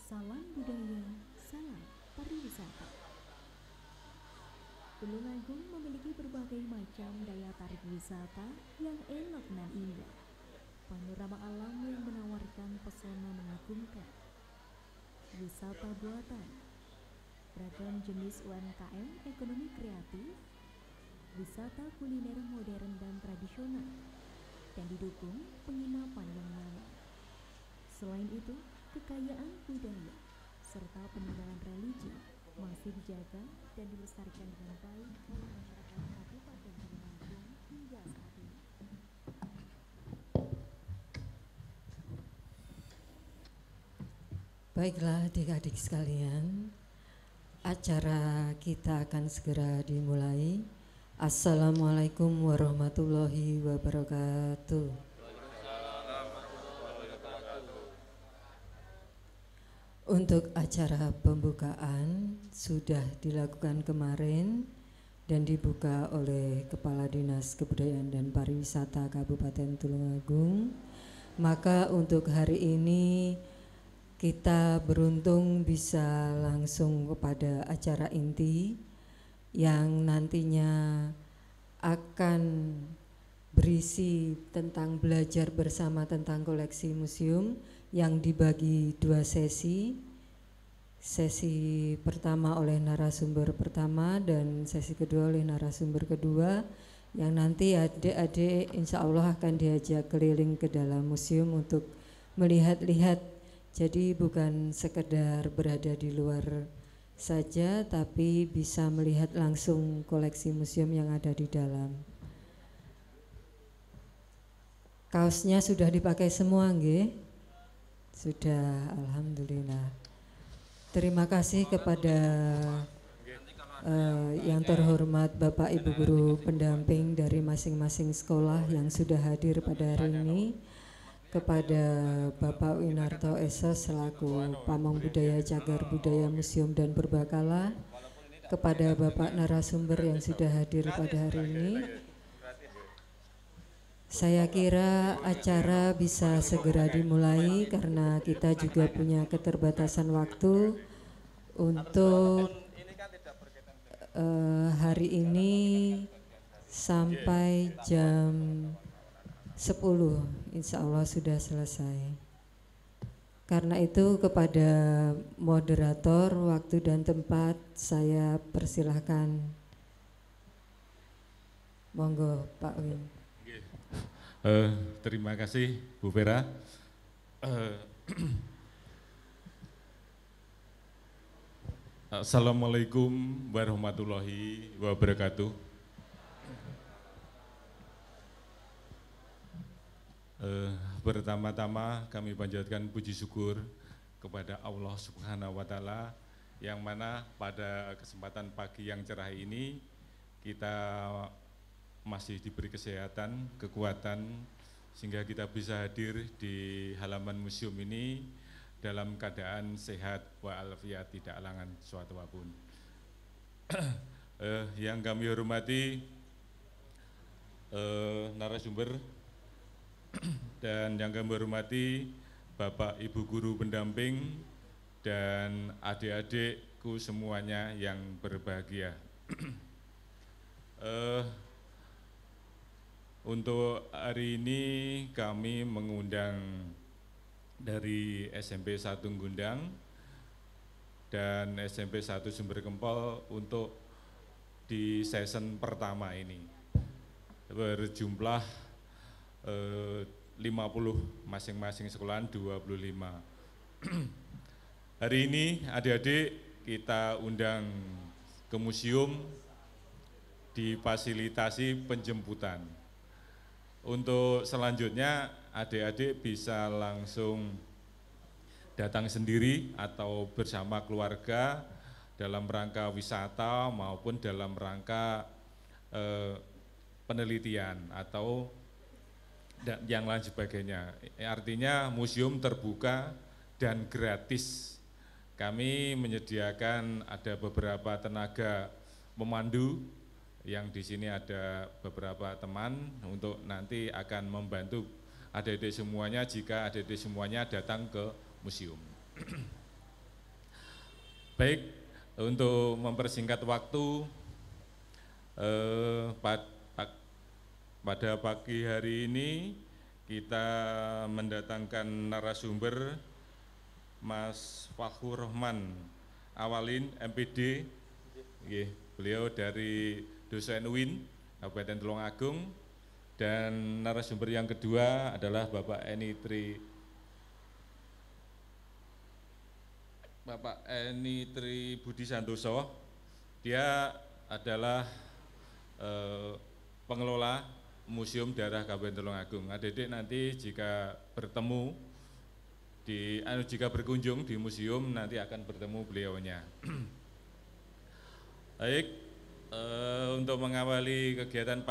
Salam budaya, salam pariwisata. Tulungagung memiliki berbagai macam daya tarik wisata yang elok dan indah. Panorama alam yang menawarkan pesona mengagumkan. Wisata buatan, beragam jenis UMKM ekonomi kreatif, wisata kuliner modern dan tradisional, dan didukung penginapan yang nyaman. Selain itu, kekayaan budaya serta peninggalan religi masih dijaga dan dilestarikan dengan baik oleh masyarakat Kabupaten Tulungagung hingga saat ini. Baiklah adik-adik sekalian, acara kita akan segera dimulai. Assalamualaikum warahmatullahi wabarakatuh. Untuk acara pembukaan sudah dilakukan kemarin dan dibuka oleh Kepala Dinas Kebudayaan dan Pariwisata Kabupaten Tulungagung. Maka untuk hari ini kita beruntung bisa langsung kepada acara inti yang nantinya akan berisi tentang belajar bersama tentang koleksi museum yang dibagi dua sesi. Sesi pertama oleh narasumber pertama dan sesi kedua oleh narasumber kedua, yang nanti adik-adik insya Allah akan diajak keliling ke dalam museum untuk melihat-lihat. Jadi bukan sekedar berada di luar saja, tapi bisa melihat langsung koleksi museum yang ada di dalam. Kaosnya sudah dipakai semua, nggih? Sudah, alhamdulillah. Terima kasih kepada yang terhormat Bapak Ibu guru pendamping dari masing-masing sekolah yang sudah hadir pada hari ini, kepada Bapak Winarto Esa selaku Pamong Budaya Cagar Budaya Museum dan Purbakala, kepada Bapak narasumber yang sudah hadir pada hari ini. Saya kira acara bisa segera dimulai karena kita juga punya keterbatasan waktu untuk hari ini sampai jam 10, insya Allah sudah selesai. Karena itu kepada moderator waktu dan tempat saya persilahkan. Monggo Pak Win. Terima kasih Bu Vera. Assalamualaikum warahmatullahi wabarakatuh. Pertama-tama kami panjatkan puji syukur kepada Allah Subhanahu wa Ta'ala, yang mana pada kesempatan pagi yang cerah ini kita masih diberi kesehatan, kekuatan, sehingga kita bisa hadir di halaman museum ini dalam keadaan sehat walafiat, tidak halangan suatu apapun. Yang kami hormati narasumber dan yang kami hormati Bapak Ibu guru pendamping dan adik-adikku semuanya yang berbahagia. Untuk hari ini kami mengundang dari SMP 1 Gundang dan SMP 1 Sumber Kempol untuk di season pertama ini. Berjumlah 50 masing-masing sekolahan 25. Hari ini adik-adik kita undang ke museum, difasilitasi penjemputan. Untuk selanjutnya adik-adik bisa langsung datang sendiri atau bersama keluarga dalam rangka wisata maupun dalam rangka penelitian atau yang lain sebagainya. Artinya museum terbuka dan gratis. Kami menyediakan ada beberapa tenaga pemandu, yang di sini ada beberapa teman untuk nanti akan membantu adik-adik semuanya jika adik-adik semuanya datang ke museum. Baik, untuk mempersingkat waktu, pada pagi hari ini kita mendatangkan narasumber Mas Fakhur Rahman Awalin, MPD. Beliau dari dosen UIN Kabupaten Tulungagung, dan narasumber yang kedua adalah Bapak Eni Tri Budi Santoso. Dia adalah pengelola Museum Daerah Kabupaten Tulungagung. Adik-adik nanti jika jika berkunjung di museum nanti akan bertemu beliaunya. Baik, untuk mengawali kegiatan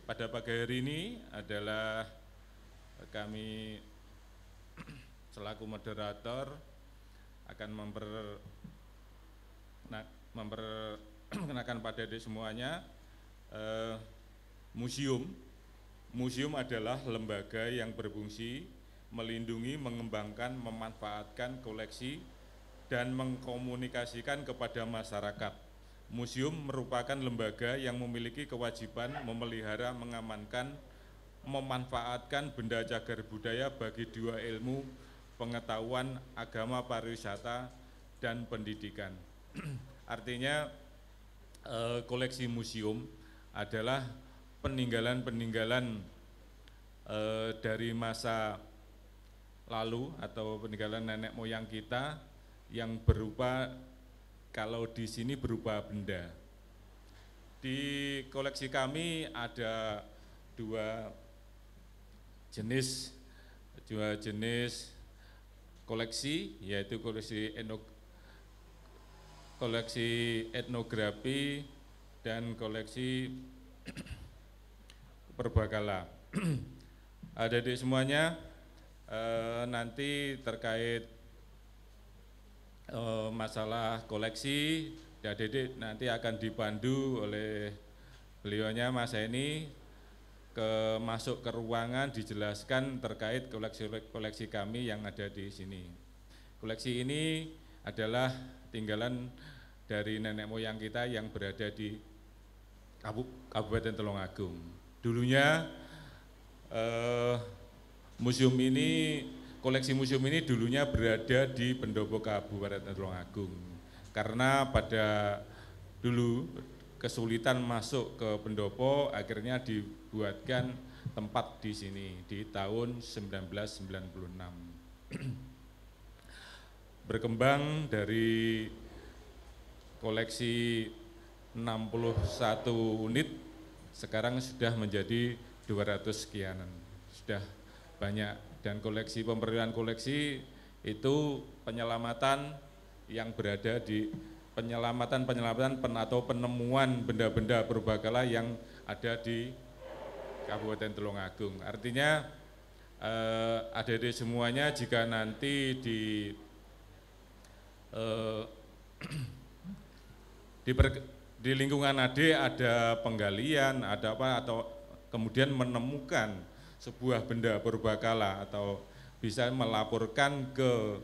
pada pagi hari ini adalah kami selaku moderator akan memperkenalkan pada adik semuanya. Museum adalah lembaga yang berfungsi melindungi, mengembangkan, memanfaatkan koleksi dan mengkomunikasikan kepada masyarakat. Museum merupakan lembaga yang memiliki kewajiban memelihara, mengamankan, memanfaatkan benda cagar budaya bagi dua ilmu, pengetahuan, agama, pariwisata, dan pendidikan. Artinya koleksi museum adalah peninggalan-peninggalan dari masa lalu atau peninggalan nenek moyang kita yang berupa, kalau di sini berupa benda. Di koleksi kami ada dua jenis koleksi, yaitu koleksi etnografi dan koleksi purbakala. Adik-adik semuanya, nanti terkait masalah koleksi, adik-adik nanti akan dipandu oleh beliaunya Mas Eni masuk ke ruangan, dijelaskan terkait koleksi kami yang ada di sini. Koleksi ini adalah tinggalan dari nenek moyang kita yang berada di Kabupaten Tulungagung. Dulunya koleksi museum ini dulunya berada di pendopo Kabupaten Tulungagung. Karena pada dulu kesulitan masuk ke pendopo, akhirnya dibuatkan tempat di sini di tahun 1996. Berkembang dari koleksi 61 unit, sekarang sudah menjadi 200 sekianan, sudah banyak. Dan pemberian koleksi itu penyelamatan yang berada di penyelamatan atau penemuan benda-benda purbakala yang ada di Kabupaten Tulungagung. Artinya adik-adik semuanya jika nanti di lingkungan adik ada penggalian, ada apa, atau kemudian menemukan sebuah benda purbakala atau bisa melaporkan ke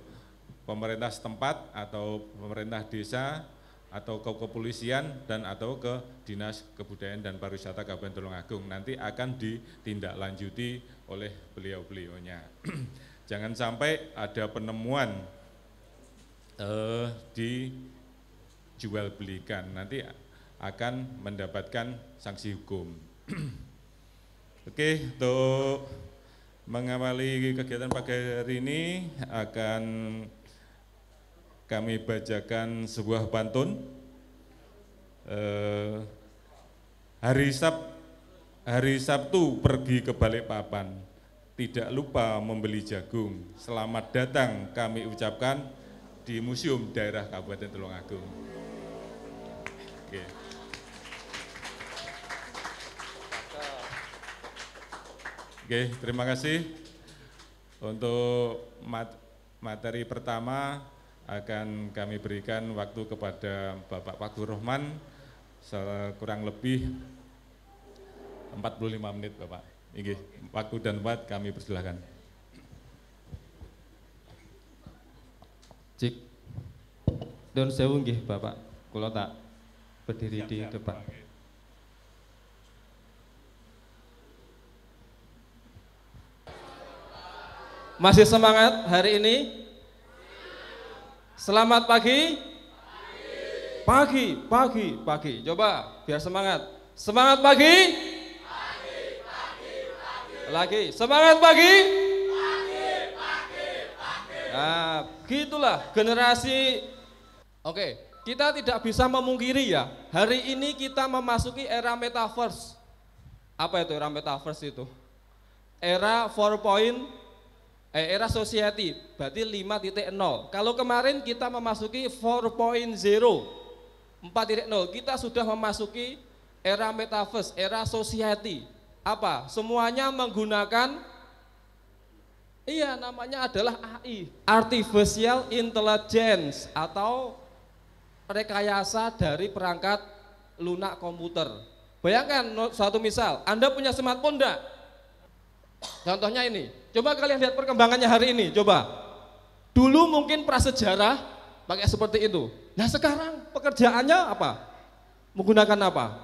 pemerintah setempat atau pemerintah desa atau ke kepolisian dan atau ke Dinas Kebudayaan dan Pariwisata Kabupaten Tulungagung, nanti akan ditindaklanjuti oleh beliau-beliaunya. Jangan sampai ada penemuan dijual belikan, nanti akan mendapatkan sanksi hukum. Oke, untuk mengawali kegiatan pagi hari ini akan kami bacakan sebuah pantun. Hari Sabtu pergi ke Balikpapan, tidak lupa membeli jagung. Selamat datang kami ucapkan di Museum Daerah Kabupaten Tulungagung. Oke. Oke, terima kasih. Untuk materi pertama akan kami berikan waktu kepada Bapak Fakhur Rahman kurang lebih 45 menit, Bapak. Ini waktu dan tempat kami persilahkan. Cik. Don sewu nggih Bapak, kula tak berdiri di depan. Masih semangat hari ini? Selamat pagi. Pagi. Coba biar semangat. Semangat pagi. Lagi. Semangat pagi. Nah, gitulah generasi. Oke, kita tidak bisa memungkiri ya. Hari ini kita memasuki era metaverse. Apa itu era metaverse itu? Era 4. Era society, berarti 5.0. Kalau kemarin kita memasuki 4.0, 4.0, kita sudah memasuki era metaverse, era society. Apa? Semuanya menggunakan, namanya adalah AI, Artificial Intelligence, atau rekayasa dari perangkat lunak komputer. Bayangkan suatu misal, Anda punya smartphone enggak? Contohnya ini. Coba kalian lihat perkembangannya hari ini, coba. Dulu mungkin prasejarah pakai seperti itu. Nah sekarang pekerjaannya apa? Menggunakan apa?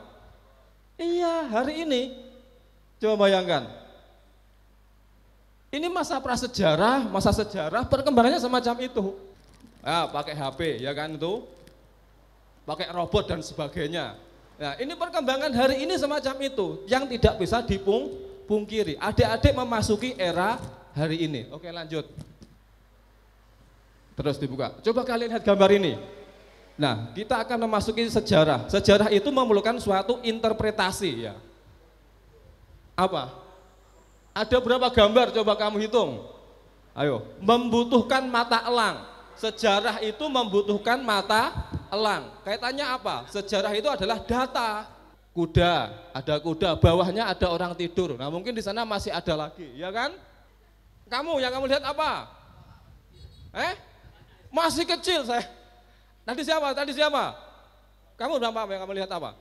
Iya, hari ini. Coba bayangkan. Ini masa prasejarah, masa sejarah, perkembangannya semacam itu. Pakai HP, ya kan itu. Pakai robot dan sebagainya. Nah ini perkembangan hari ini semacam itu, yang tidak bisa dipungkiri. Adik-adik memasuki era hari ini. Oke, lanjut. Terus dibuka. Coba kalian lihat gambar ini. Nah, kita akan memasuki sejarah. Sejarah itu memerlukan suatu interpretasi ya. Apa? Ada berapa gambar? Coba kamu hitung. Ayo, membutuhkan mata elang. Sejarah itu membutuhkan mata elang. Kaitannya apa? Sejarah itu adalah data. Kuda, ada kuda, bawahnya ada orang tidur. Nah mungkin di sana masih ada lagi, ya kan? Yang kamu lihat apa? Masih kecil saya. Tadi siapa? Kamu berapa yang kamu lihat apa?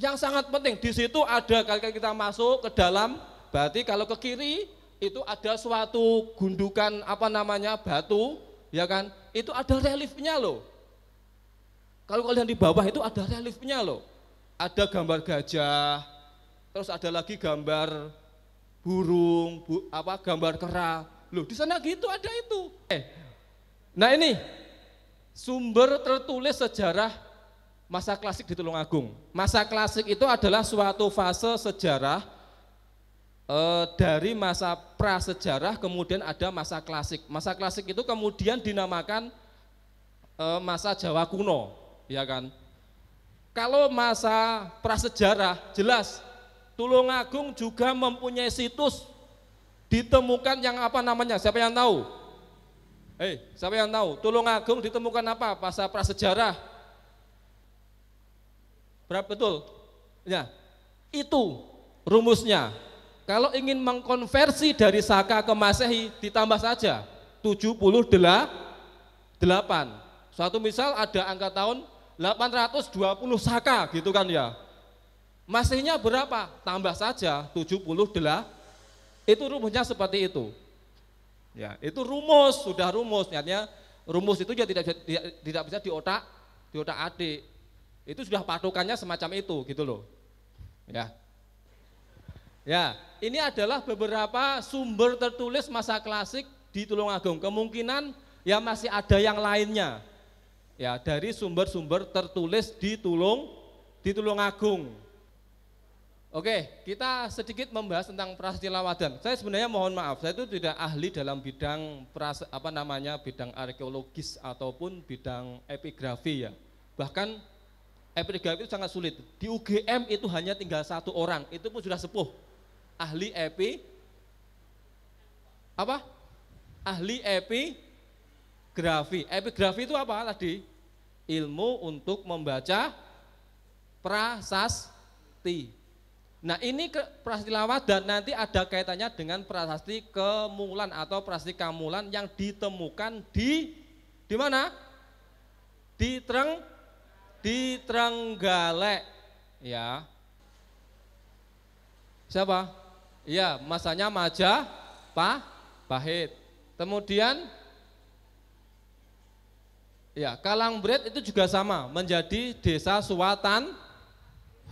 Yang sangat penting, di situ ada, kalau kita masuk ke dalam, berarti kalau ke kiri, itu ada suatu gundukan, batu, ya kan? Itu ada reliefnya loh. Kalau kalian di bawah itu ada reliefnya loh. Ada gambar gajah, terus ada lagi gambar burung, gambar kera. Loh, di sana gitu ada itu. Nah ini sumber tertulis sejarah masa klasik di Tulungagung. Masa klasik itu adalah suatu fase sejarah dari masa prasejarah, kemudian ada masa klasik. Masa klasik itu kemudian dinamakan masa Jawa kuno. Ya kan? Kalau masa prasejarah jelas Tulungagung juga mempunyai situs ditemukan yang siapa yang tahu? Siapa yang tahu? Tulungagung ditemukan apa? Masa prasejarah. Berapa betul? Ya. Itu rumusnya. Kalau ingin mengkonversi dari Saka ke Masehi ditambah saja 78. Suatu misal ada angka tahun 820 Saka gitu kan ya. Masihnya berapa? Tambah saja 78. Itu rumusnya seperti itu. Ya, itu rumus, sudah rumus. Artinya rumus itu ya tidak bisa diotak-atik. Itu sudah patokannya semacam itu gitu loh. Ya. Ya, ini adalah beberapa sumber tertulis masa klasik di Tulungagung. Kemungkinan ya masih ada yang lainnya. Ya, dari sumber-sumber tertulis di Tulungagung. Oke, kita sedikit membahas tentang Prasejarah Wadan. Saya sebenarnya mohon maaf, saya itu tidak ahli dalam bidang bidang arkeologis ataupun bidang epigrafi ya. Bahkan epigrafi itu sangat sulit. Di UGM itu hanya tinggal 1 orang, itu pun sudah sepuh. Ahli epigrafi. Epigrafi itu apa tadi? Ilmu untuk membaca prasasti. Nah ini Prasejarah Wadan nanti ada kaitannya dengan prasasti Kemulan atau prasasti Kamulan yang ditemukan di mana? Di Trenggalek, ya. Siapa? Ya, masanya Majapahit. Kemudian Ya, Kalangbret itu juga sama, menjadi desa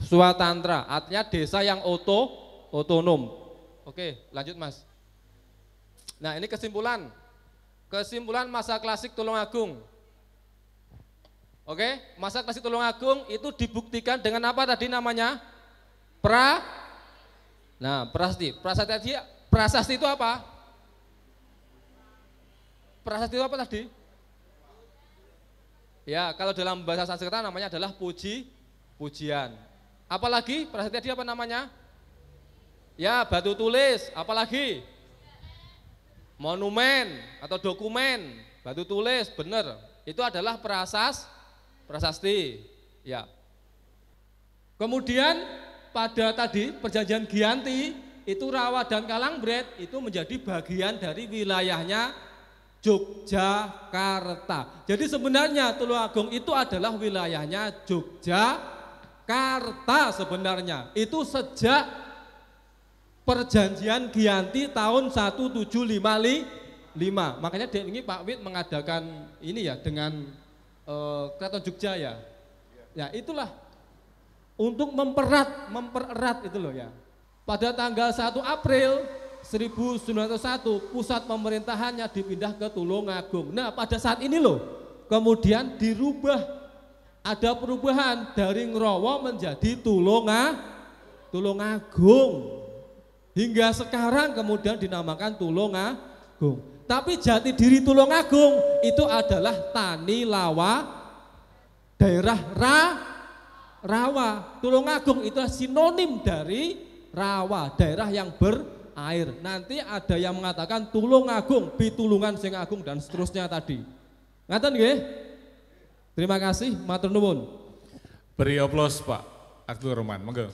swatantra, artinya desa yang otonom. Oke, lanjut Mas. Nah, ini kesimpulan masa klasik Tulungagung. Oke, masa klasik Tulungagung itu dibuktikan dengan apa tadi namanya? Prasasti itu apa? Prasasti itu apa tadi? Ya, kalau dalam bahasa Sanskerta namanya adalah pujian. Apalagi prasasti tadi apa namanya? Ya, batu tulis. Apalagi? Monumen atau dokumen. Batu tulis, benar. Itu adalah prasasti. Ya. Kemudian pada tadi perjanjian Giyanti itu Rawa dan Kalangbret itu menjadi bagian dari wilayahnya Yogyakarta. Jadi sebenarnya Tulungagung itu adalah wilayahnya Yogyakarta sebenarnya. Itu sejak perjanjian Giyanti tahun 1755. Makanya ini Pak Wid mengadakan ini ya dengan Keraton Jogja ya. Ya itulah untuk mempererat itu loh ya. Pada tanggal 1 April 1901 pusat pemerintahannya dipindah ke Tulungagung. Nah pada saat ini loh kemudian dirubah, ada perubahan dari Ngrowo menjadi Tulungagung. Hingga sekarang kemudian dinamakan Tulungagung. Tapi jati diri Tulungagung itu adalah Tani Lawa, daerah rawa. Tulungagung itu sinonim dari rawa, daerah yang air. Nanti ada yang mengatakan Tulungagung, pitulungan sing agung dan seterusnya tadi. Ngaten nggih? Terima kasih, matur nuwun. Beri aplaus Pak Abdul Rahman, monggo.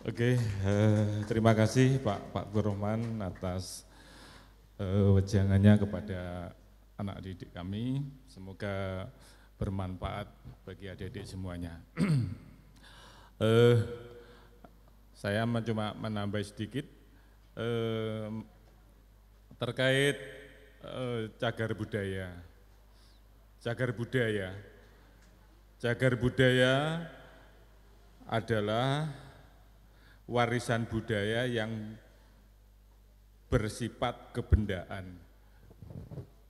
Oke, terima kasih Pak Abdul Rahman atas wejangannya kepada anak didik kami. Semoga bermanfaat bagi adik-adik semuanya. Saya cuma menambah sedikit terkait cagar budaya. Cagar budaya adalah warisan budaya yang bersifat kebendaan.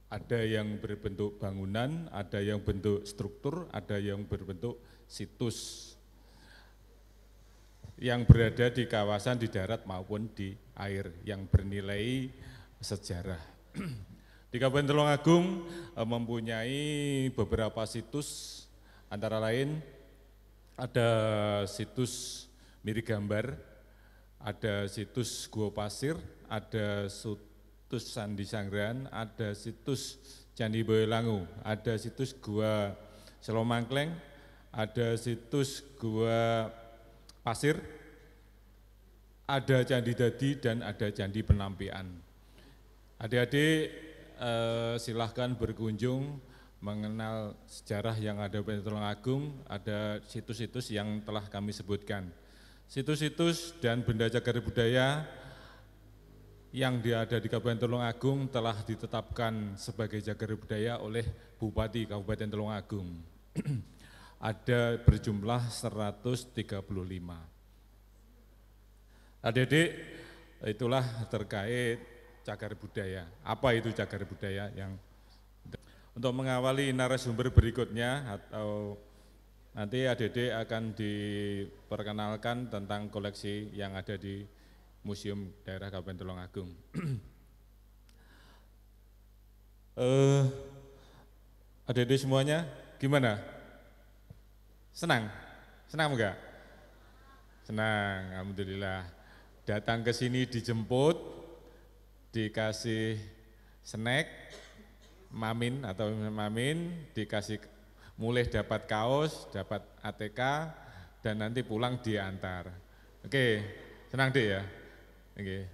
Ada yang berbentuk bangunan, ada yang bentuk struktur, ada yang berbentuk situs yang berada di kawasan di darat maupun di air yang bernilai sejarah. Di Kabupaten Tulungagung mempunyai beberapa situs, antara lain ada situs Mirigambar, ada situs Gua Pasir, ada situs Sandi Sangran, ada situs Candi Boyolangu, ada situs Gua Selomangkleng, ada situs Gua Pasir, ada Candi Dadi dan ada Candi Penampian. Adik-adik silahkan berkunjung mengenal sejarah yang ada di Tulungagung, ada situs-situs yang telah kami sebutkan. Situs-situs dan benda cagar budaya yang ada di Kabupaten Tulungagung telah ditetapkan sebagai cagar budaya oleh Bupati Kabupaten Tulungagung. Ada berjumlah 135. Adik-adik, itulah terkait cagar budaya. Apa itu cagar budaya? Yang untuk mengawali narasumber berikutnya atau nanti adik-adik akan diperkenalkan tentang koleksi yang ada di Museum Daerah Kabupaten Tulungagung. Adik-adik semuanya gimana? Senang? Senang enggak? Senang, alhamdulillah. Datang ke sini dijemput, dikasih snack, mamin, dikasih mulai dapat kaos, dapat ATK, dan nanti pulang diantar. Oke, senang deh ya? Oke,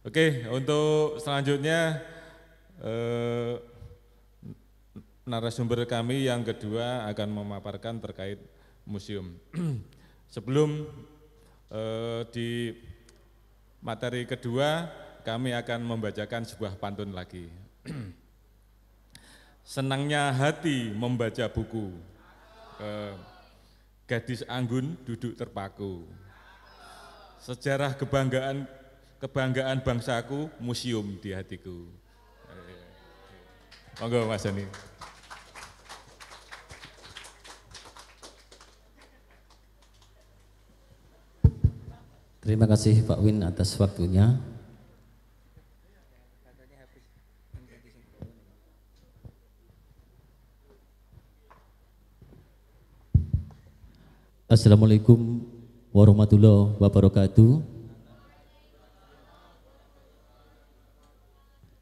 Oke, untuk selanjutnya narasumber kami yang kedua akan memaparkan terkait museum. Sebelum di materi kedua, kami akan membacakan sebuah pantun lagi. Senangnya hati membaca buku, gadis anggun duduk terpaku. Sejarah kebanggaan bangsaku, museum di hatiku. Monggo Mas Dani. Terima kasih Pak Win atas waktunya. Assalamualaikum warahmatullahi wabarakatuh.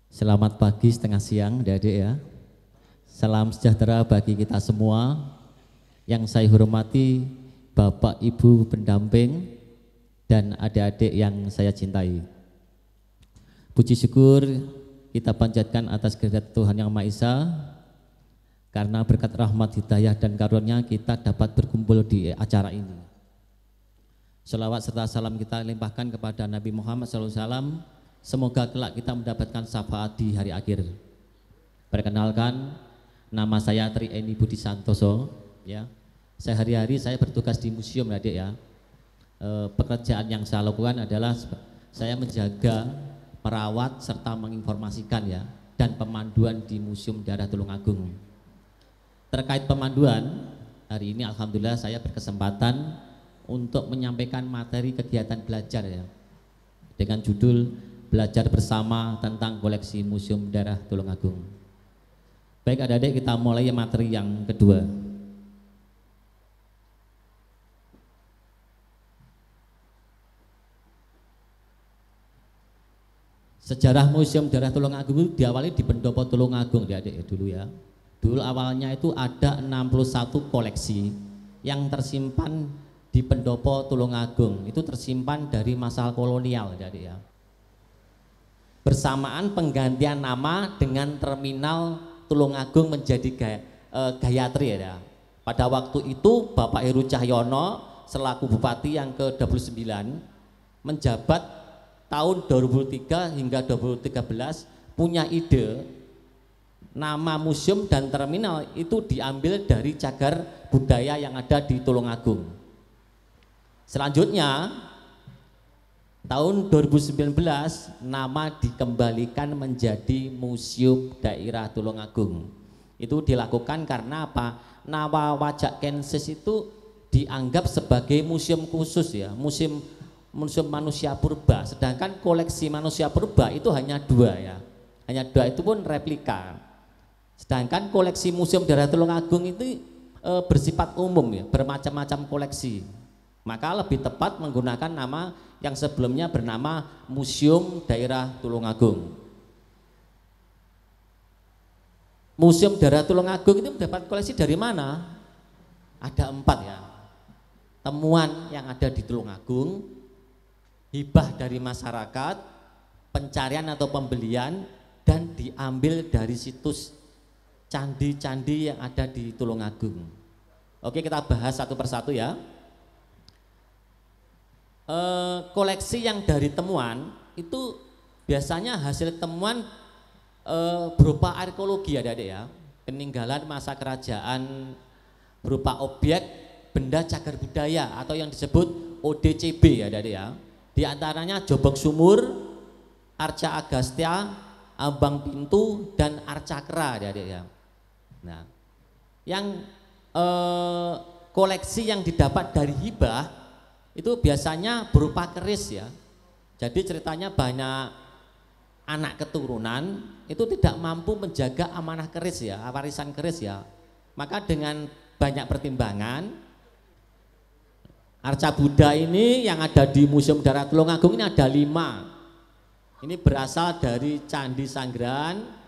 Selamat pagi, setengah siang, adik-adik ya. Salam sejahtera bagi kita semua. Yang saya hormati Bapak Ibu pendamping dan adik-adik yang saya cintai. Puji syukur kita panjatkan atas kehadirat Tuhan Yang Maha Esa, karena berkat rahmat, hidayah, dan karunia kita dapat berkumpul di acara ini. Sholawat serta salam kita limpahkan kepada Nabi Muhammad SAW. Semoga kelak kita mendapatkan syafaat di hari akhir. Perkenalkan, nama saya Tri Eni Budi Santoso. Ya, sehari-hari saya bertugas di museum, adik ya. Pekerjaan yang saya lakukan adalah saya menjaga, merawat, serta menginformasikan ya, dan pemanduan di Museum Daerah Tulungagung. Terkait pemanduan, hari ini alhamdulillah saya berkesempatan untuk menyampaikan materi kegiatan belajar ya, dengan judul Belajar Bersama tentang Koleksi Museum Daerah Tulungagung. Baik adik-adik, kita mulai materi yang kedua. Sejarah Museum Daerah Tulungagung itu diawali di Pendopo Tulungagung adik-adik dulu ya. Dulu awalnya itu ada 61 koleksi yang tersimpan di Pendopo Tulungagung. Itu tersimpan dari masa kolonial adik-adik ya. Bersamaan penggantian nama dengan terminal Tulungagung menjadi Gayatri ya. Pada waktu itu Bapak Heru Cahyono selaku Bupati yang ke-29 menjabat tahun 2003 hingga 2013 punya ide nama museum dan terminal itu diambil dari cagar budaya yang ada di Tulungagung. Selanjutnya tahun 2019 nama dikembalikan menjadi Museum Daerah Tulungagung. Itu dilakukan karena apa? Nama Wajak Kensis itu dianggap sebagai museum khusus ya, museum manusia purba, sedangkan koleksi manusia purba itu hanya 2 ya, hanya 2 itu pun replika. Sedangkan koleksi Museum Daerah Tulungagung itu bersifat umum ya, bermacam-macam koleksi. Maka lebih tepat menggunakan nama yang sebelumnya bernama Museum Daerah Tulungagung. Museum Daerah Tulungagung itu mendapat koleksi dari mana? Ada 4 ya. Temuan yang ada di Tulungagung, hibah dari masyarakat, pencarian atau pembelian, dan diambil dari situs candi-candi yang ada di Tulungagung. Oke, kita bahas satu persatu ya. Koleksi yang dari temuan itu biasanya hasil temuan berupa arkeologi adik-adik ya, peninggalan masa kerajaan berupa objek benda cagar budaya atau yang disebut ODCB ya adik-adik ya. Di antaranya Jobong Sumur, Arca Agastya, Ambang Pintu, dan Arca Kera adik-adik ya. Nah, yang koleksi yang didapat dari hibah itu biasanya berupa keris ya. Jadi ceritanya banyak anak keturunan itu tidak mampu menjaga amanah keris ya, warisan keris ya. Maka dengan banyak pertimbangan, arca Buddha ini yang ada di Museum Daerah Tulungagung ini ada 5. Ini berasal dari Candi Sanggaran.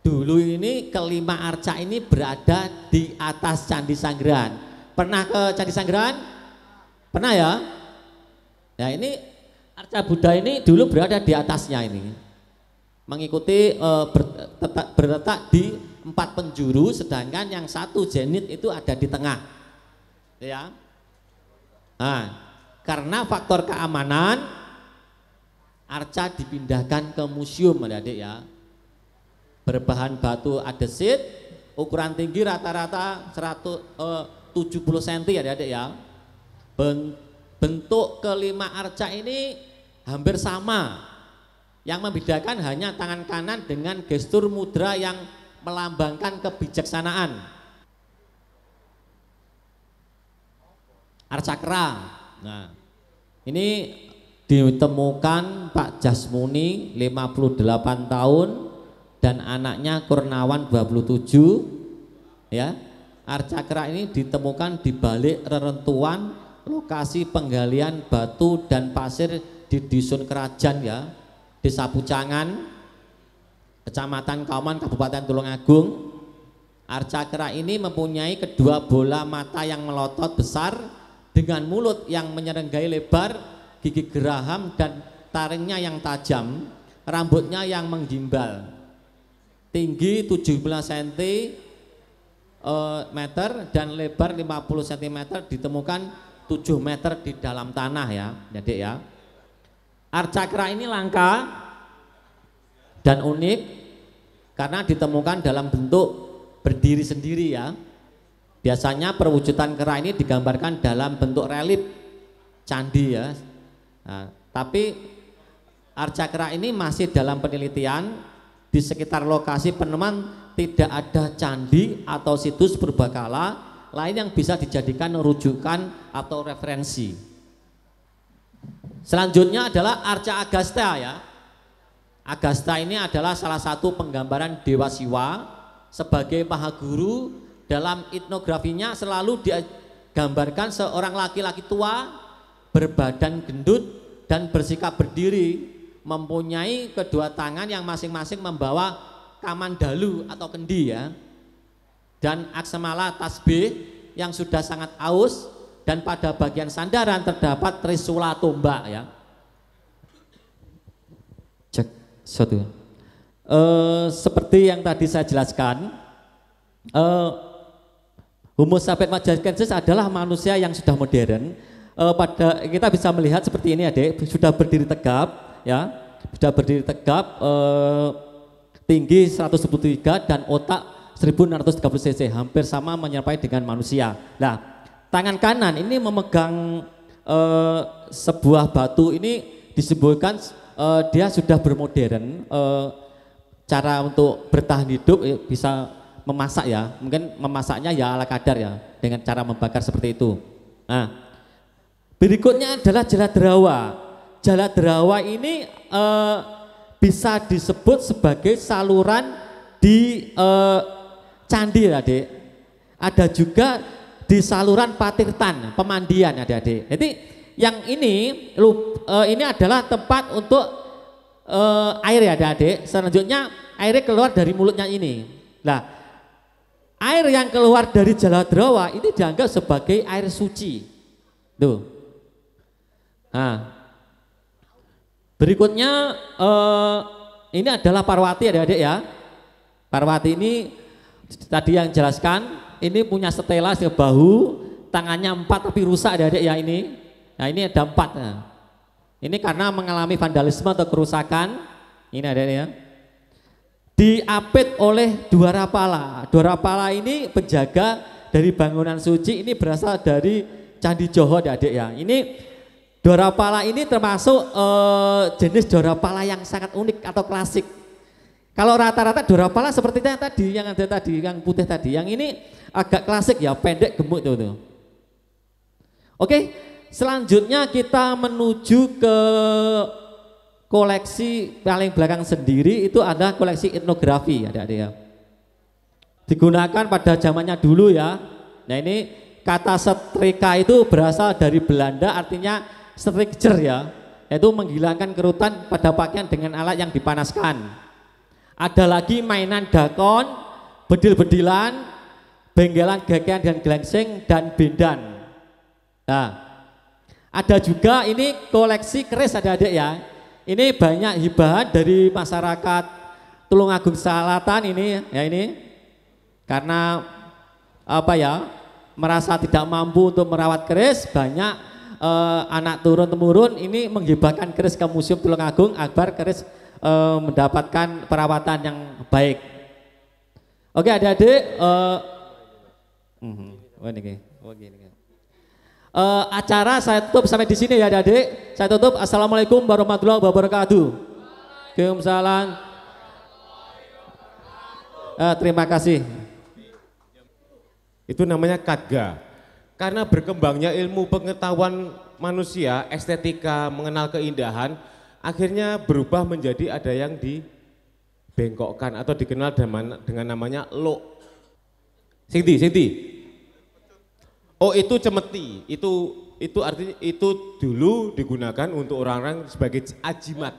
Dulu ini kelima arca ini berada di atas Candi Sanggaran. Pernah ke Candi Sanggaran? Pernah ya? Nah ini arca Buddha ini dulu berada di atasnya ini, mengikuti berletak di 4 penjuru, sedangkan yang 1 zenit itu ada di tengah, ya. Nah, karena faktor keamanan, arca dipindahkan ke museum adik-adik ya. Berbahan batu andesit, ukuran tinggi rata-rata 70 cm adik-adik ya. Bentuk kelima arca ini hampir sama. Yang membedakan hanya tangan kanan dengan gestur mudra yang melambangkan kebijaksanaan. Arca kera. Nah, ini ditemukan Pak Jasmuni 58 tahun dan anaknya Kurnawan 27 ya. Arca kera ini ditemukan di balik reruntuhan lokasi penggalian batu dan pasir di Dusun Kerajaan ya, Desa Pucangan, Kecamatan Kauman, Kabupaten Tulungagung. Arca kera ini mempunyai kedua bola mata yang melotot besar dengan mulut yang menyerenggai lebar, gigi geraham dan taringnya yang tajam, rambutnya yang menggimbal. Tinggi 17 cm dan lebar 50 cm, ditemukan 7 meter di dalam tanah ya, Adik ya. Arca kera ini langka dan unik karena ditemukan dalam bentuk berdiri sendiri ya. Biasanya perwujudan kera ini digambarkan dalam bentuk relief candi ya. Nah, tapi arca kera ini masih dalam penelitian. Di sekitar lokasi penemuan tidak ada candi atau situs purbakala lain yang bisa dijadikan rujukan atau referensi. Selanjutnya adalah arca Agastya ya. Agastya ini adalah salah satu penggambaran Dewa Siwa sebagai maha guru. Dalam etnografinya selalu digambarkan seorang laki-laki tua berbadan gendut dan bersikap berdiri, mempunyai kedua tangan yang masing-masing membawa kamandalu atau kendi ya, dan aksamala tasbih yang sudah sangat aus, dan pada bagian sandaran terdapat trisula tombak ya. Cek satu. Seperti yang tadi saya jelaskan, Homo sapiens majakensis adalah manusia yang sudah modern. Pada kita bisa melihat seperti ini adik, sudah berdiri tegap ya, sudah berdiri tegap, tinggi 173 dan otak 1630 cc, hampir sama menyerupai dengan manusia. Nah, tangan kanan ini memegang sebuah batu, ini disebutkan dia sudah bermodern, cara untuk bertahan hidup bisa memasak ya, mungkin memasaknya ya ala kadar ya, dengan cara membakar seperti itu. Nah, berikutnya adalah Jaladerawa. Jaladerawa ini bisa disebut sebagai saluran di candi adik. Ada juga di saluran Patirtan, pemandian adik-adik. Jadi yang ini adalah tempat untuk air ya adik-adik. Selanjutnya airnya keluar dari mulutnya ini. Nah, air yang keluar dari Jaladerawa ini dianggap sebagai air suci. Tuh. Nah, berikutnya ini adalah Parwati adik-adik ya. Parwati ini tadi yang jelaskan, ini punya stela di bahu, tangannya 4 tapi rusak adik-adik ya ini. Nah ini ada 4. Nah, ini karena mengalami vandalisme atau kerusakan. Ini adik-adik ya. Diapit oleh Dwarapala. Dwarapala ini penjaga dari bangunan suci, ini berasal dari Candi Joho adik-adik ya. Ini Dwarapala ini termasuk jenis Dwarapala yang sangat unik atau klasik. Kalau rata-rata Dwarapala seperti yang tadi, yang ada tadi, yang putih tadi. Yang ini agak klasik ya, pendek gemuk tuh. Oke, selanjutnya kita menuju ke koleksi paling belakang sendiri, itu ada koleksi etnografi adik-adik ya. Digunakan pada zamannya dulu ya. Nah ini kata setrika itu berasal dari Belanda, artinya strikjer ya, yaitu menghilangkan kerutan pada pakaian dengan alat yang dipanaskan. Ada lagi mainan dakon, bedil-bedilan, benggelan gakian dan gelengsing dan bendan. Nah, ada juga ini koleksi keris adik-adik ya. Ini banyak hibahan dari masyarakat Tulungagung Selatan ini ya, ini karena apa ya, merasa tidak mampu untuk merawat keris, banyak anak turun temurun ini menghibahkan keris ke Museum Tulungagung agar keris mendapatkan perawatan yang baik. Oke adik-adik, acara saya tutup sampai di sini ya adik-adik. Saya tutup. Assalamualaikum warahmatullahi wabarakatuh. Waalaikumsalam. Terima kasih. Itu namanya kadga. Karena berkembangnya ilmu pengetahuan manusia, estetika, mengenal keindahan, akhirnya berubah menjadi ada yang dibengkokkan atau dikenal dengan namanya lo. Sinti. Oh itu cemeti, itu artinya itu dulu digunakan untuk orang-orang sebagai ajimat.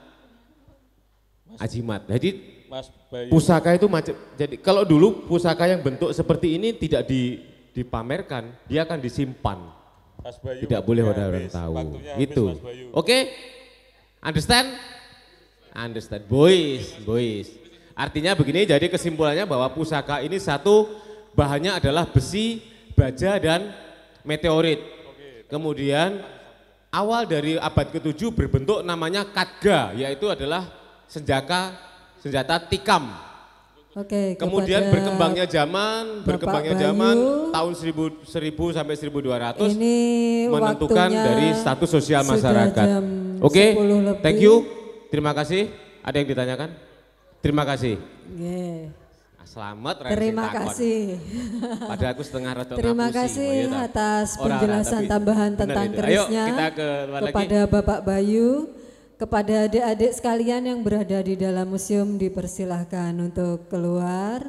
Ajimat. Jadi pusaka itu macam, jadi kalau dulu pusaka yang bentuk seperti ini tidak dipamerkan, dia akan disimpan. Tidak boleh orang tahu. Itu. Oke? Understand? Understand. Boys. Artinya begini, jadi kesimpulannya bahwa pusaka ini satu bahannya adalah besi, baja dan meteorit. Kemudian awal dari abad ke-7 berbentuk namanya kadga, yaitu adalah senjata tikam. Oke, kemudian berkembangnya zaman tahun 1000 sampai 1200 ini menentukan dari status sosial masyarakat. Oke, thank you. Terima kasih. Ada yang ditanyakan? Terima kasih. Selamat. Terima kasih. Pada aku setengah rada Terima kasih atas penjelasan tambahan tentang kerisnya kepada Bapak Bayu. Kepada adik-adik sekalian yang berada di dalam museum dipersilahkan untuk keluar.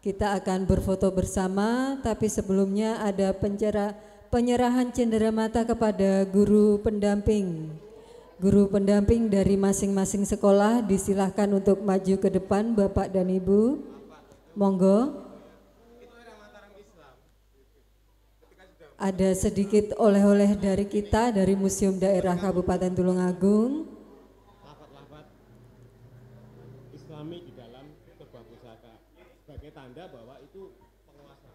Kita akan berfoto bersama, tapi sebelumnya ada penyerahan cenderamata kepada guru pendamping. Guru pendamping dari masing-masing sekolah disilahkan untuk maju ke depan Bapak dan Ibu. Monggo. Ada sedikit oleh-oleh dari kita dari Museum Daerah Kabupaten Tulungagung. Islami di dalam sebuah pusaka sebagai tanda bahwa itu penguasa.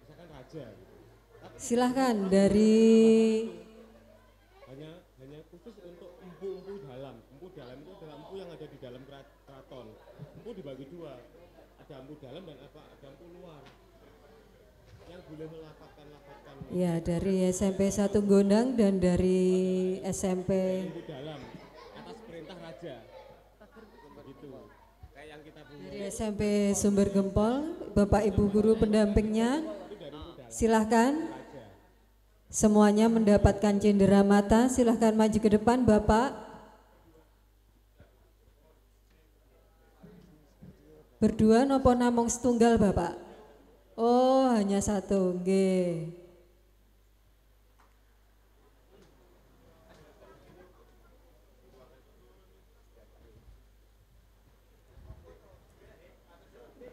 Misalkan raja. Silahkan dari hanya khusus untuk empu dalam. Empu dalam itu adalah empu yang ada di dalam keraton. Empu dibagi dua. Ada empu dalam dan ada empu luar. Yang boleh melapatkan. Ya, dari SMP 1 Gondang dan dari SMP Empu dalam atas perintah raja. Dari SMP Sumber Gempol, Bapak Ibu guru pendampingnya, silahkan. Semuanya mendapatkan cenderamata, silahkan maju ke depan Bapak. Berdua nopo namung setunggal Bapak? Oh, hanya satu, nggih.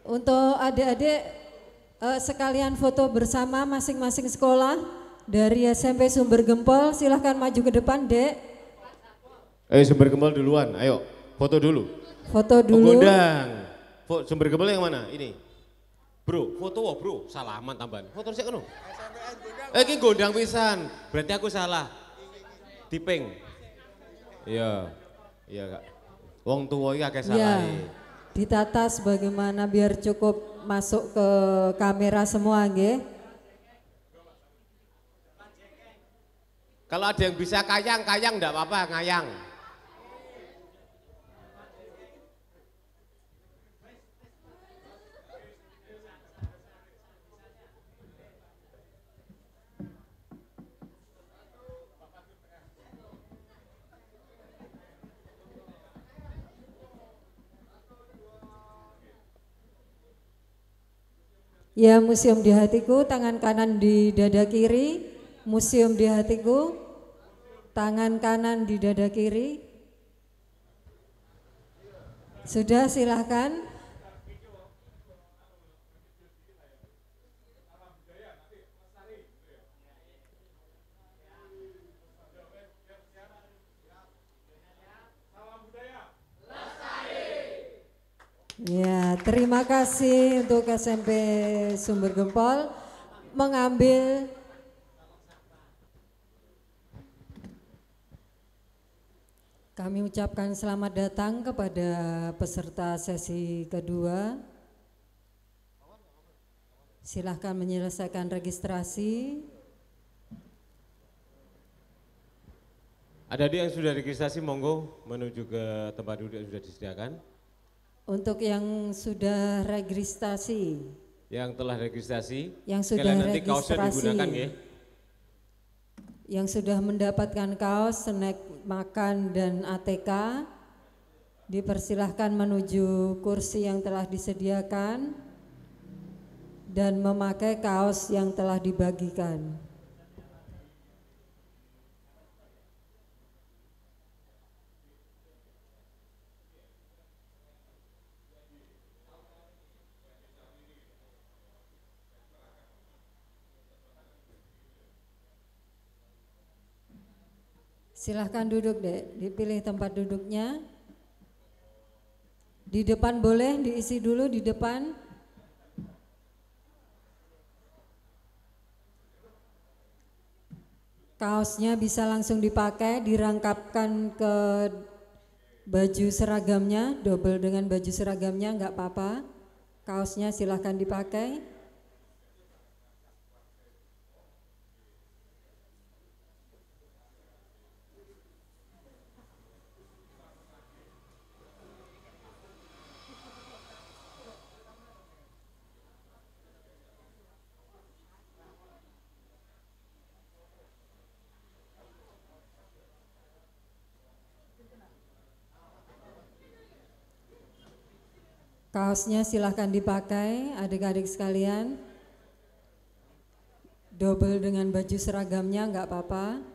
Untuk adik-adik sekalian foto bersama masing-masing sekolah dari SMP Sumber Gempol, silahkan maju ke depan, Dek. Ayo Sumber Gempol duluan, ayo foto dulu. Foto dulu. Gondang. Sumber Gempol yang mana? Ini. Bro, foto bro, salaman tambahan. Foto sik ngono. Iki Gondang pisan. Berarti aku salah. Tiping. Iya. Iya, Kak. Wong tuwa iki akeh salah. Ditata sebagaimana biar cukup masuk ke kamera semua, nggih. Kalau ada yang bisa kayang enggak apa-apa, ngayang. Ya, museum di hatiku, tangan kanan di dada kiri. Museum di hatiku, tangan kanan di dada kiri. Sudah, silahkan. Ya, terima kasih untuk SMP Sumber Gempol mengambil Kami ucapkan selamat datang kepada peserta sesi kedua. Silahkan menyelesaikan registrasi. Ada yang sudah registrasi, monggo menuju ke tempat duduk yang sudah disediakan. Untuk yang sudah registrasi. Yang telah registrasi. Yang sudah nanti registrasi. kaosnya digunakan ya. Yang sudah mendapatkan kaos, snack, makan, dan ATK, dipersilahkan menuju kursi yang telah disediakan dan memakai kaos yang telah dibagikan. Silahkan duduk, Dek. Dipilih tempat duduknya. Di depan boleh diisi dulu di depan. Kaosnya bisa langsung dipakai, dirangkapkan ke baju seragamnya, double dengan baju seragamnya, enggak apa-apa. Kaosnya silahkan dipakai. Kaosnya silahkan dipakai adik-adik sekalian. Double dengan baju seragamnya enggak apa-apa.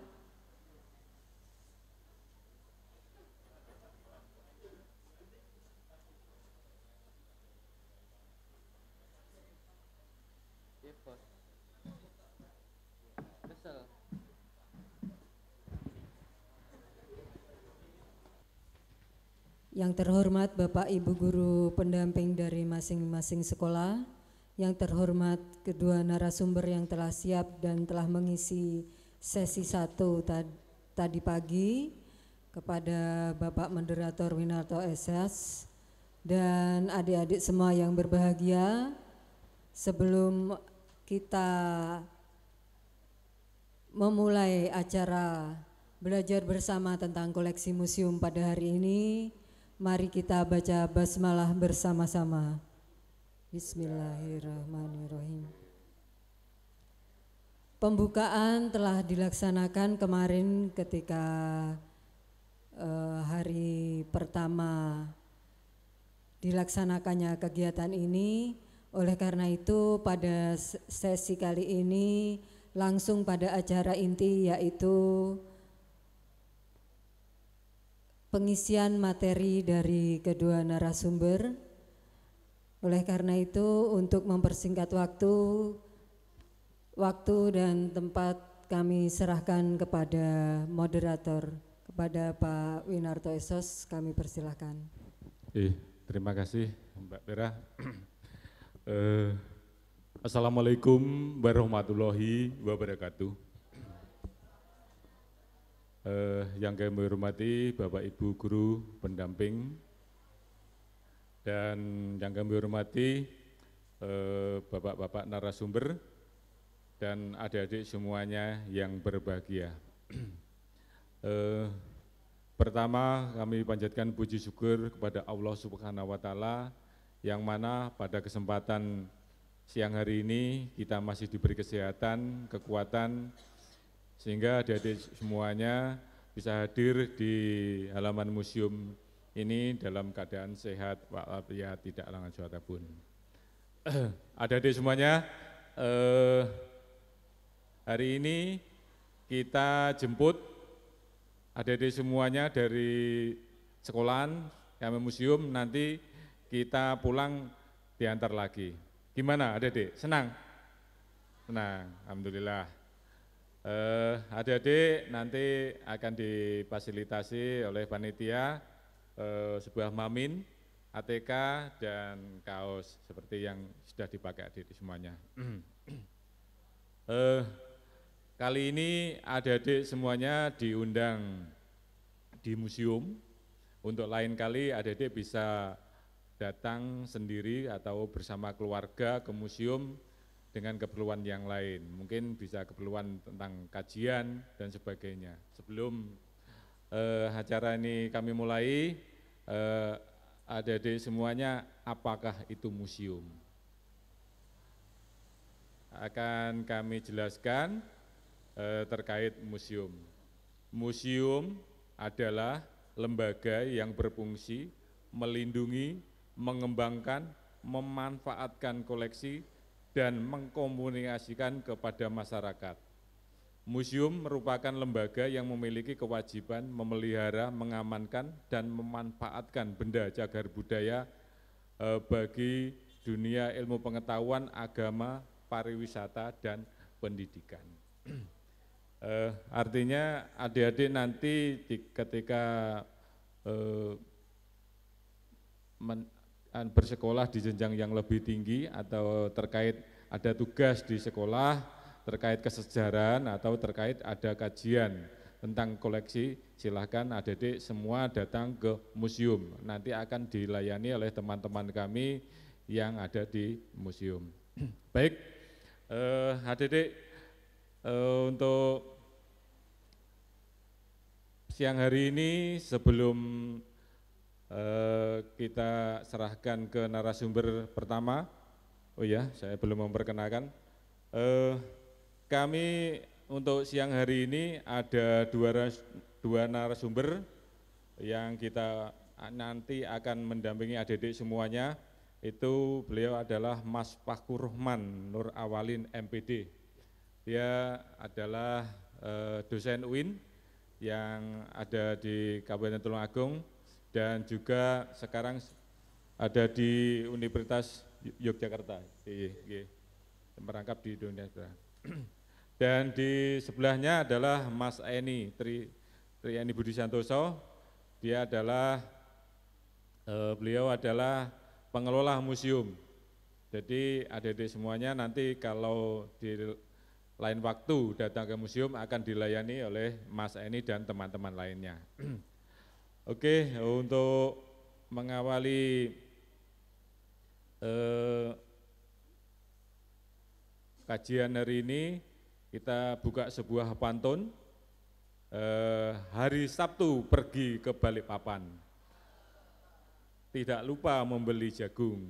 Yang terhormat Bapak Ibu Guru pendamping dari masing-masing sekolah, yang terhormat kedua narasumber yang telah siap dan telah mengisi sesi 1 tadi pagi, kepada Bapak Moderator Winarto SS, dan adik-adik semua yang berbahagia. Sebelum kita memulai acara belajar bersama tentang koleksi museum pada hari ini, mari kita baca basmalah bersama-sama. Bismillahirrahmanirrahim. Pembukaan telah dilaksanakan kemarin ketika hari pertama dilaksanakannya kegiatan ini. Oleh karena itu pada sesi kali ini langsung pada acara inti, yaitu pengisian materi dari kedua narasumber. Oleh karena itu, untuk mempersingkat waktu dan tempat kami serahkan kepada moderator, kepada Pak Winarto Esos, kami persilahkan. Terima kasih Mbak Pera. Assalamualaikum warahmatullahi wabarakatuh. Yang kami hormati Bapak Ibu Guru pendamping, dan yang kami hormati Bapak-bapak narasumber dan adik-adik semuanya yang berbahagia. Pertama, kami panjatkan puji syukur kepada Allah Subhanahu wa Ta'ala, yang mana pada kesempatan siang hari ini kita masih diberi kesehatan, kekuatan, sehingga adik-adik semuanya bisa hadir di halaman museum ini dalam keadaan sehat walafiat, tidak halangan suatu pun. Adik-adik semuanya, hari ini kita jemput adik-adik semuanya dari sekolahan kami museum, nanti kita pulang diantar lagi. Gimana adik-adik? Senang? Senang, alhamdulillah. Adik-adik nanti akan difasilitasi oleh panitia sebuah mamin, ATK, dan kaos seperti yang sudah dipakai adik-adik semuanya. Kali ini adik-adik semuanya diundang di museum. Untuk lain kali adik-adik bisa datang sendiri atau bersama keluarga ke museum dengan keperluan yang lain. Mungkin bisa keperluan tentang kajian dan sebagainya. Sebelum acara ini kami mulai, adik-adik semuanya, apakah itu museum? Akan kami jelaskan terkait museum. Museum adalah lembaga yang berfungsi melindungi, mengembangkan, memanfaatkan koleksi, dan mengkomunikasikan kepada masyarakat. Museum merupakan lembaga yang memiliki kewajiban memelihara, mengamankan, dan memanfaatkan benda cagar budaya bagi dunia ilmu pengetahuan, agama, pariwisata, dan pendidikan. Artinya adik-adik nanti ketika bersekolah di jenjang yang lebih tinggi atau terkait ada tugas di sekolah terkait kesejarahan atau terkait ada kajian tentang koleksi, silahkan adik-adik semua datang ke museum. Nanti akan dilayani oleh teman-teman kami yang ada di museum. Baik, adik-adik, untuk siang hari ini sebelum kita serahkan ke narasumber pertama, oh ya, saya belum memperkenalkan. Kami untuk siang hari ini ada dua narasumber yang kita nanti akan mendampingi adik-adik semuanya. Itu beliau adalah Mas Fakhur Rahman Nur Awalin MPD. Dia adalah dosen UIN yang ada di Kabupaten Tulungagung dan juga sekarang ada di Universitas Yogyakarta, merangkap di Indonesia. Dan di sebelahnya adalah Mas Eni Trieni Budi Santoso. Dia adalah beliau adalah pengelola museum. Jadi adik-adik semuanya nanti kalau di lain waktu datang ke museum akan dilayani oleh Mas Eni dan teman-teman lainnya. Oke, untuk mengawali kajian hari ini, kita buka sebuah pantun, hari Sabtu pergi ke Balikpapan, tidak lupa membeli jagung.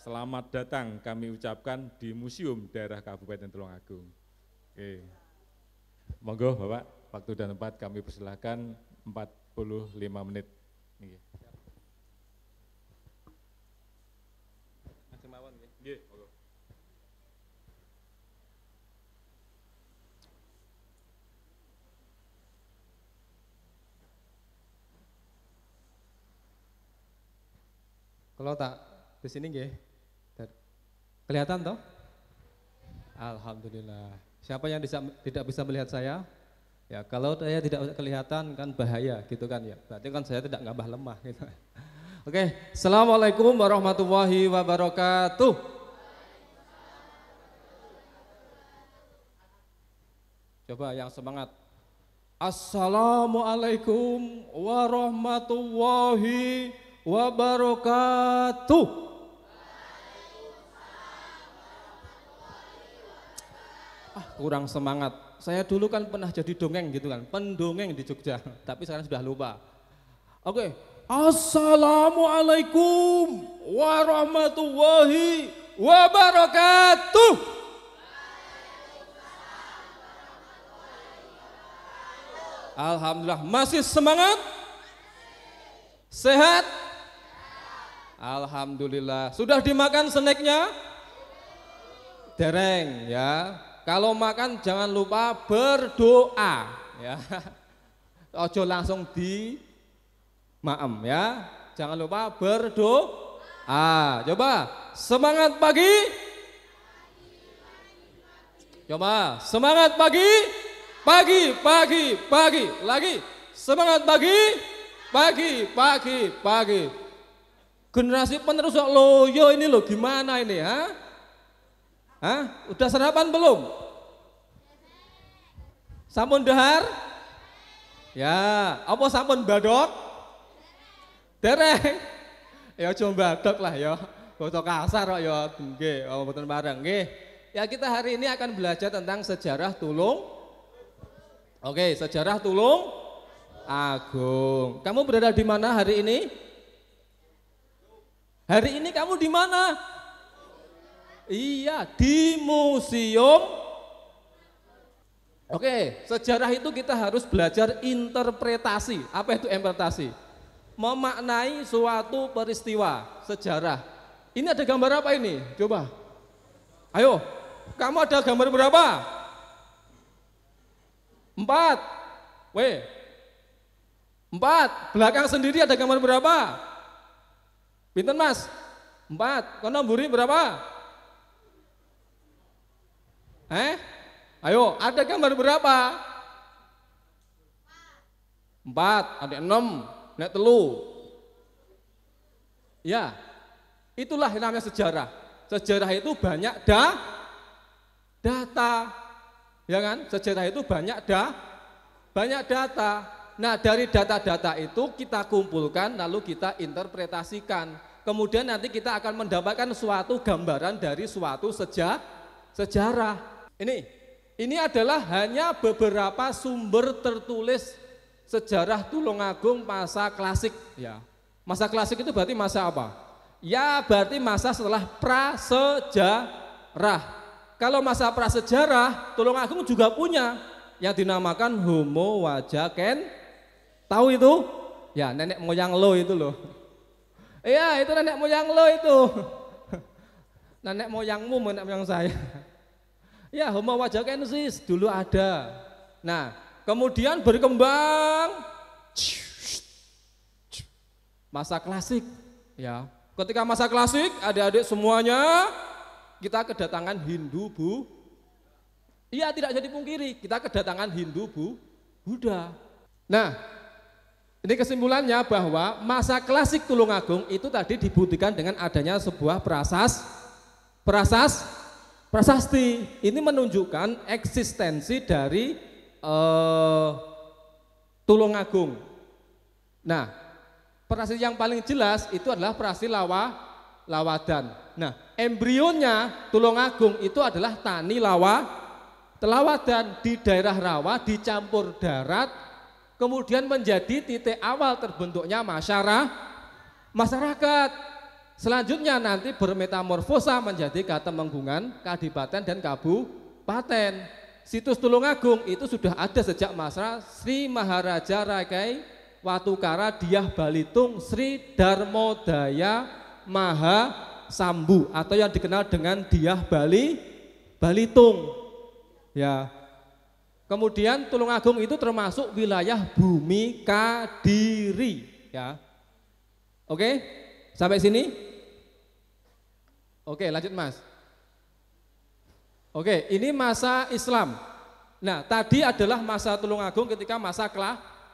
Selamat datang kami ucapkan di Museum Daerah Kabupaten Tulungagung. Oke. Monggo Bapak, waktu dan tempat kami persilahkan 45 menit. Kalau tak di sini nggih. Kelihatan toh? Alhamdulillah. Siapa yang tidak bisa melihat saya? Ya, kalau saya tidak kelihatan kan bahaya gitu kan ya. Berarti kan saya tidak ngambah lemah gitu. Oke, Assalamualaikum warahmatullahi wabarakatuh. Coba yang semangat. Assalamualaikum warahmatullahi wabarakatuh. Kurang semangat. Saya dulu kan pernah jadi dongeng gitu kan, pendongeng di Jogja, tapi sekarang sudah lupa. Oke, Assalamualaikum warahmatullahi wabarakatuh. Alhamdulillah, masih semangat? Sehat? Alhamdulillah. Sudah dimakan snacknya? Dereng ya. Kalau makan jangan lupa berdoa ya. Ojo langsung di maem ya. Jangan lupa berdoa. Coba semangat pagi. Coba semangat pagi. Pagi. Lagi semangat pagi. Generasi penerus loyo ini loh, gimana ini ha? Hah? Udah sarapan belum? Sampun dahar? Ya, apa sampun badok? Dereng. Ya coba badok lah ya. Basa kasar kok ya. Nggih, oh mboten bareng nggih. Ya kita hari ini akan belajar tentang sejarah Tulung. Oke, sejarah Tulung Agung. Kamu berada di mana hari ini? Hari ini kamu di mana? Iya, di museum. Oke, sejarah itu kita harus belajar interpretasi. Apa itu interpretasi? Memaknai suatu peristiwa sejarah. Ini ada gambar apa ini? Coba. Ayo, kamu ada gambar berapa? 4. Weh. 4. Belakang sendiri ada gambar berapa? Pinten Mas? 4. Kono mburi berapa? Ayo, ada gambar berapa? 4, ada 6, nek 3. Ya, itulah yang namanya sejarah. Sejarah itu banyak data, ya kan? Sejarah itu banyak data. Nah, dari data-data itu kita kumpulkan lalu kita interpretasikan. Kemudian nanti kita akan mendapatkan suatu gambaran dari suatu sejarah. Ini adalah hanya beberapa sumber tertulis sejarah Tulungagung masa klasik ya. Masa klasik itu berarti masa apa? Ya berarti masa setelah prasejarah. Kalau masa prasejarah Tulungagung juga punya yang dinamakan Homo Wajaken. Tahu itu? Ya nenek moyang lo itu loh. Iya itu nenek moyang lo itu. Nenek moyangmu, nenek moyang saya. Ya Homo Wajakensis dulu ada. Nah kemudian berkembang masa klasik ya. Ketika masa klasik adik-adik semuanya kita kedatangan Hindu Iya tidak jadi pungkiri kita kedatangan Hindu Buddha. Nah ini kesimpulannya bahwa masa klasik Tulungagung itu tadi dibuktikan dengan adanya sebuah prasasti. Ini menunjukkan eksistensi dari Tulungagung. Nah, prasasti yang paling jelas itu adalah prasasti Lawadan. Nah, embrionya Tulungagung itu adalah Tani Lawadan di daerah rawa dicampur darat, kemudian menjadi titik awal terbentuknya masyarakat. Selanjutnya nanti bermetamorfosa menjadi Katemenggungan, Kadipaten dan Kabupaten. Situs Tulungagung itu sudah ada sejak masa Sri Maharaja Rakai Watukara Dyah Balitung Sri Darmodaya Maha Sambu atau yang dikenal dengan Dyah Balitung. Ya. Kemudian Tulungagung itu termasuk wilayah Bumi Kadiri. Ya. Oke, sampai sini. Oke, lanjut Mas. Oke, ini masa Islam. Nah, tadi adalah masa Tulungagung ketika masa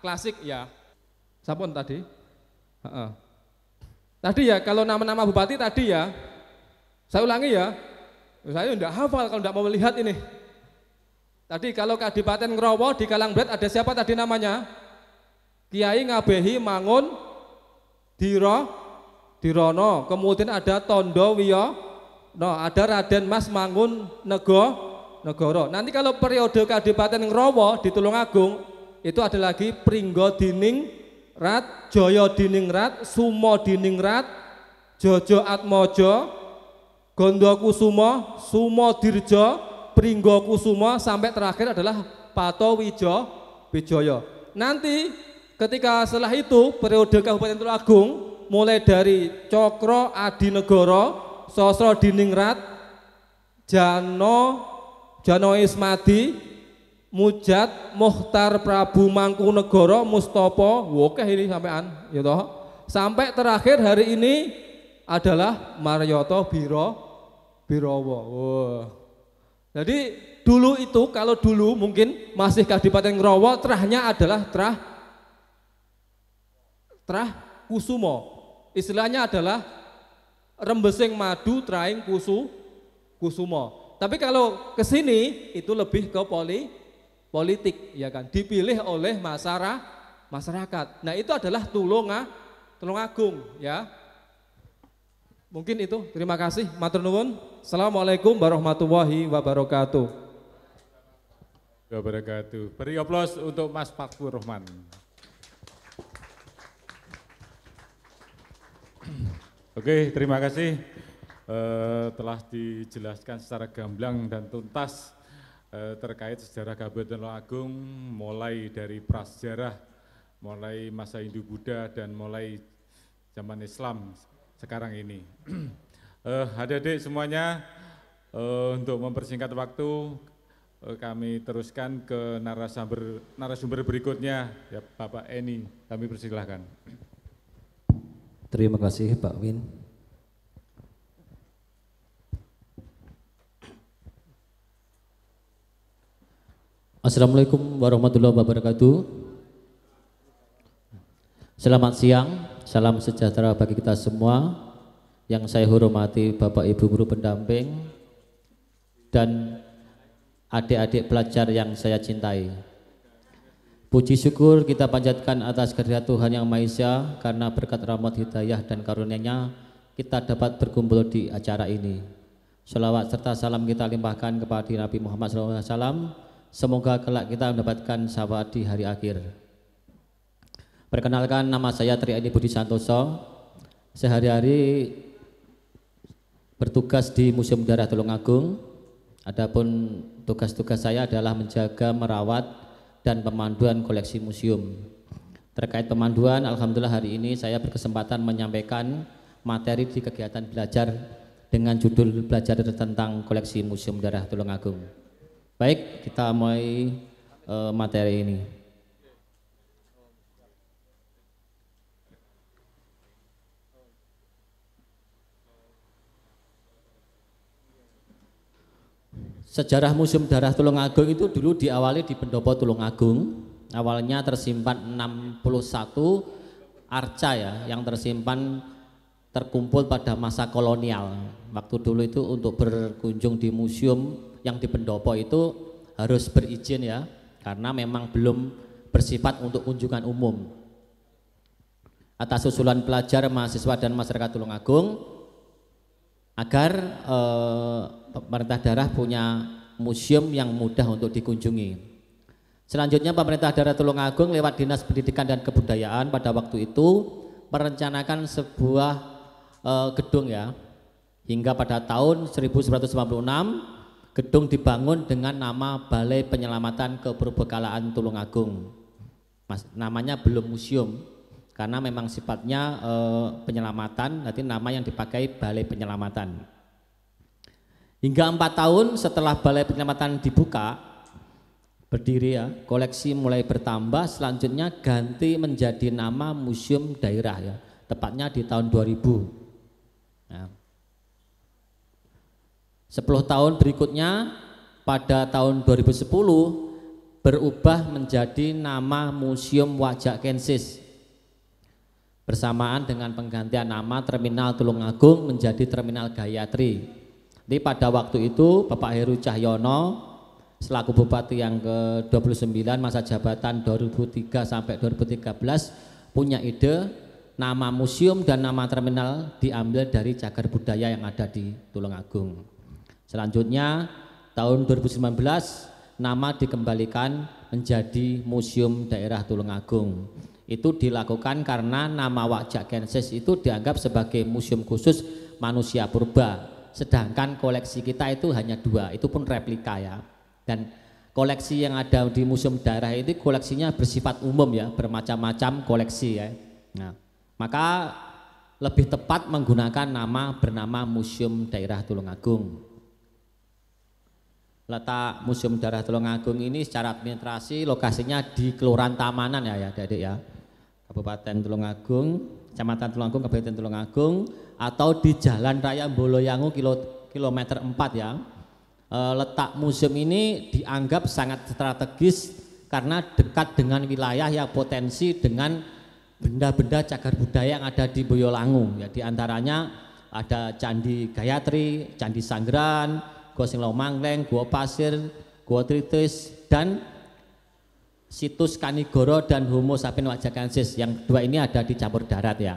klasik ya. Sampun tadi? Tadi ya, kalau nama-nama bupati tadi ya, saya ulangi ya, saya enggak hafal kalau enggak mau melihat ini. Tadi kalau Kadipaten Ngrowo di Kalangbret ada siapa tadi namanya? Kiai Ngabehi Mangun Dirono, kemudian ada Tondo ada Raden Mas Mangun Negoro. Nanti kalau periode Kadipaten Ngrowo di Tulungagung itu ada lagi Pringgo Diningrat, Joyo Diningrat, Sumo Diningrat, Jojo Atmojo, Gondo Kusumo, Sumo Dirjo, Pringgo Kusumo sampai terakhir adalah Pato Wijoyo. Nanti ketika setelah itu periode Kabupaten Tulungagung mulai dari Cokro Adinegoro, Sosro Diningrat, Jano Ismadi, Mujad, Muhtar Prabu Mangkunegoro, Mustopo, oke ini sampean, ya toh. Sampai terakhir hari ini adalah Marioto Birowo. Jadi dulu itu kalau dulu mungkin masih Kadipaten Ngrowo terahnya adalah terah Kusumo. Istilahnya adalah Rembesing Madu Traing Kusumo. Tapi kalau ke sini itu lebih ke politik, ya kan, dipilih oleh masyarakat. Nah, itu adalah Tulungagung, ya. Mungkin itu. Terima kasih. Matur nuwun. Assalamualaikum warahmatullahi wabarakatuh. Beri aplaus untuk Mas Fakfur Rahman. Oke, terima kasih. Telah dijelaskan secara gamblang dan tuntas terkait sejarah Kabupaten Tulungagung, mulai dari prasejarah, mulai masa Hindu-Buddha dan mulai zaman Islam sekarang ini. Adik-adik semuanya, untuk mempersingkat waktu, kami teruskan ke narasumber berikutnya, ya Bapak Eni, kami persilahkan. Terima kasih Pak Win. Assalamualaikum warahmatullahi wabarakatuh. Selamat siang, salam sejahtera bagi kita semua. Yang saya hormati Bapak Ibu Guru Pendamping dan adik-adik pelajar yang saya cintai. Puji syukur kita panjatkan atas kehadirat Tuhan Yang Maha Esa, karena berkat rahmat hidayah dan karunia-Nya kita dapat berkumpul di acara ini. Sholawat serta salam kita limpahkan kepada Nabi Muhammad SAW. Semoga kelak kita mendapatkan syafaat di hari akhir. Perkenalkan, nama saya Tri Edi Budi Santoso. Sehari-hari bertugas di Museum Darah Tulungagung. Adapun tugas-tugas saya adalah menjaga, merawat, dan pemanduan koleksi museum. Terkait pemanduan, alhamdulillah hari ini saya berkesempatan menyampaikan materi di kegiatan belajar dengan judul belajar tentang koleksi Museum Darah Tulungagung. Baik, kita mulai materi ini. Sejarah Museum Darah Tulungagung itu dulu diawali di Pendopo Tulungagung. Awalnya tersimpan 61 arca, ya, yang terkumpul pada masa kolonial. Waktu dulu itu untuk berkunjung di museum yang di Pendopo itu harus berizin, ya, karena memang belum bersifat untuk kunjungan umum. Atas usulan pelajar, mahasiswa, dan masyarakat Tulungagung agar pemerintah daerah punya museum yang mudah untuk dikunjungi. Selanjutnya pemerintah daerah Tulungagung lewat Dinas Pendidikan dan Kebudayaan pada waktu itu merencanakan sebuah gedung, ya, hingga pada tahun 1956 gedung dibangun dengan nama Balai Penyelamatan Keperbekalaan Tulungagung. Namanya belum museum karena memang sifatnya penyelamatan, nanti nama yang dipakai Balai Penyelamatan. Hingga 4 tahun setelah Balai Penyelamatan dibuka berdiri, ya, koleksi mulai bertambah, selanjutnya ganti menjadi nama Museum Daerah, ya, tepatnya di tahun 2000. Nah, 10 tahun berikutnya pada tahun 2010 berubah menjadi nama Museum Wajakensis, bersamaan dengan penggantian nama Terminal Tulungagung menjadi Terminal Gayatri. Jadi pada waktu itu Bapak Heru Cahyono selaku Bupati yang ke-29 masa jabatan 2003 sampai 2013 punya ide nama museum dan nama terminal diambil dari cagar budaya yang ada di Tulungagung. Selanjutnya tahun 2019 nama dikembalikan menjadi Museum Daerah Tulungagung. Itu dilakukan karena nama Wajakensis itu dianggap sebagai museum khusus manusia purba, sedangkan koleksi kita itu hanya 2, itu pun replika, ya. Dan koleksi yang ada di Museum Daerah itu koleksinya bersifat umum, ya, bermacam-macam koleksi, ya. Nah, maka lebih tepat menggunakan nama bernama Museum Daerah Tulungagung. Letak Museum Daerah Tulungagung ini secara administrasi lokasinya di Kelurahan Tamanan, ya, adik-adik, ya, Kabupaten Tulungagung, Kecamatan Tulungagung, Kabupaten Tulungagung, atau di Jalan Raya Mboloyangu kilometer 4, ya. Letak museum ini dianggap sangat strategis karena dekat dengan wilayah yang potensi dengan benda-benda cagar budaya yang ada di Boyolangu, ya, diantaranya ada Candi Gayatri, Candi Sanggeran, Gua Singlau Mangleng, Gua Pasir, Gua Tritis, dan situs Kanigoro dan Homo sapiens wajakensis. Yang dua ini ada di campur darat ya.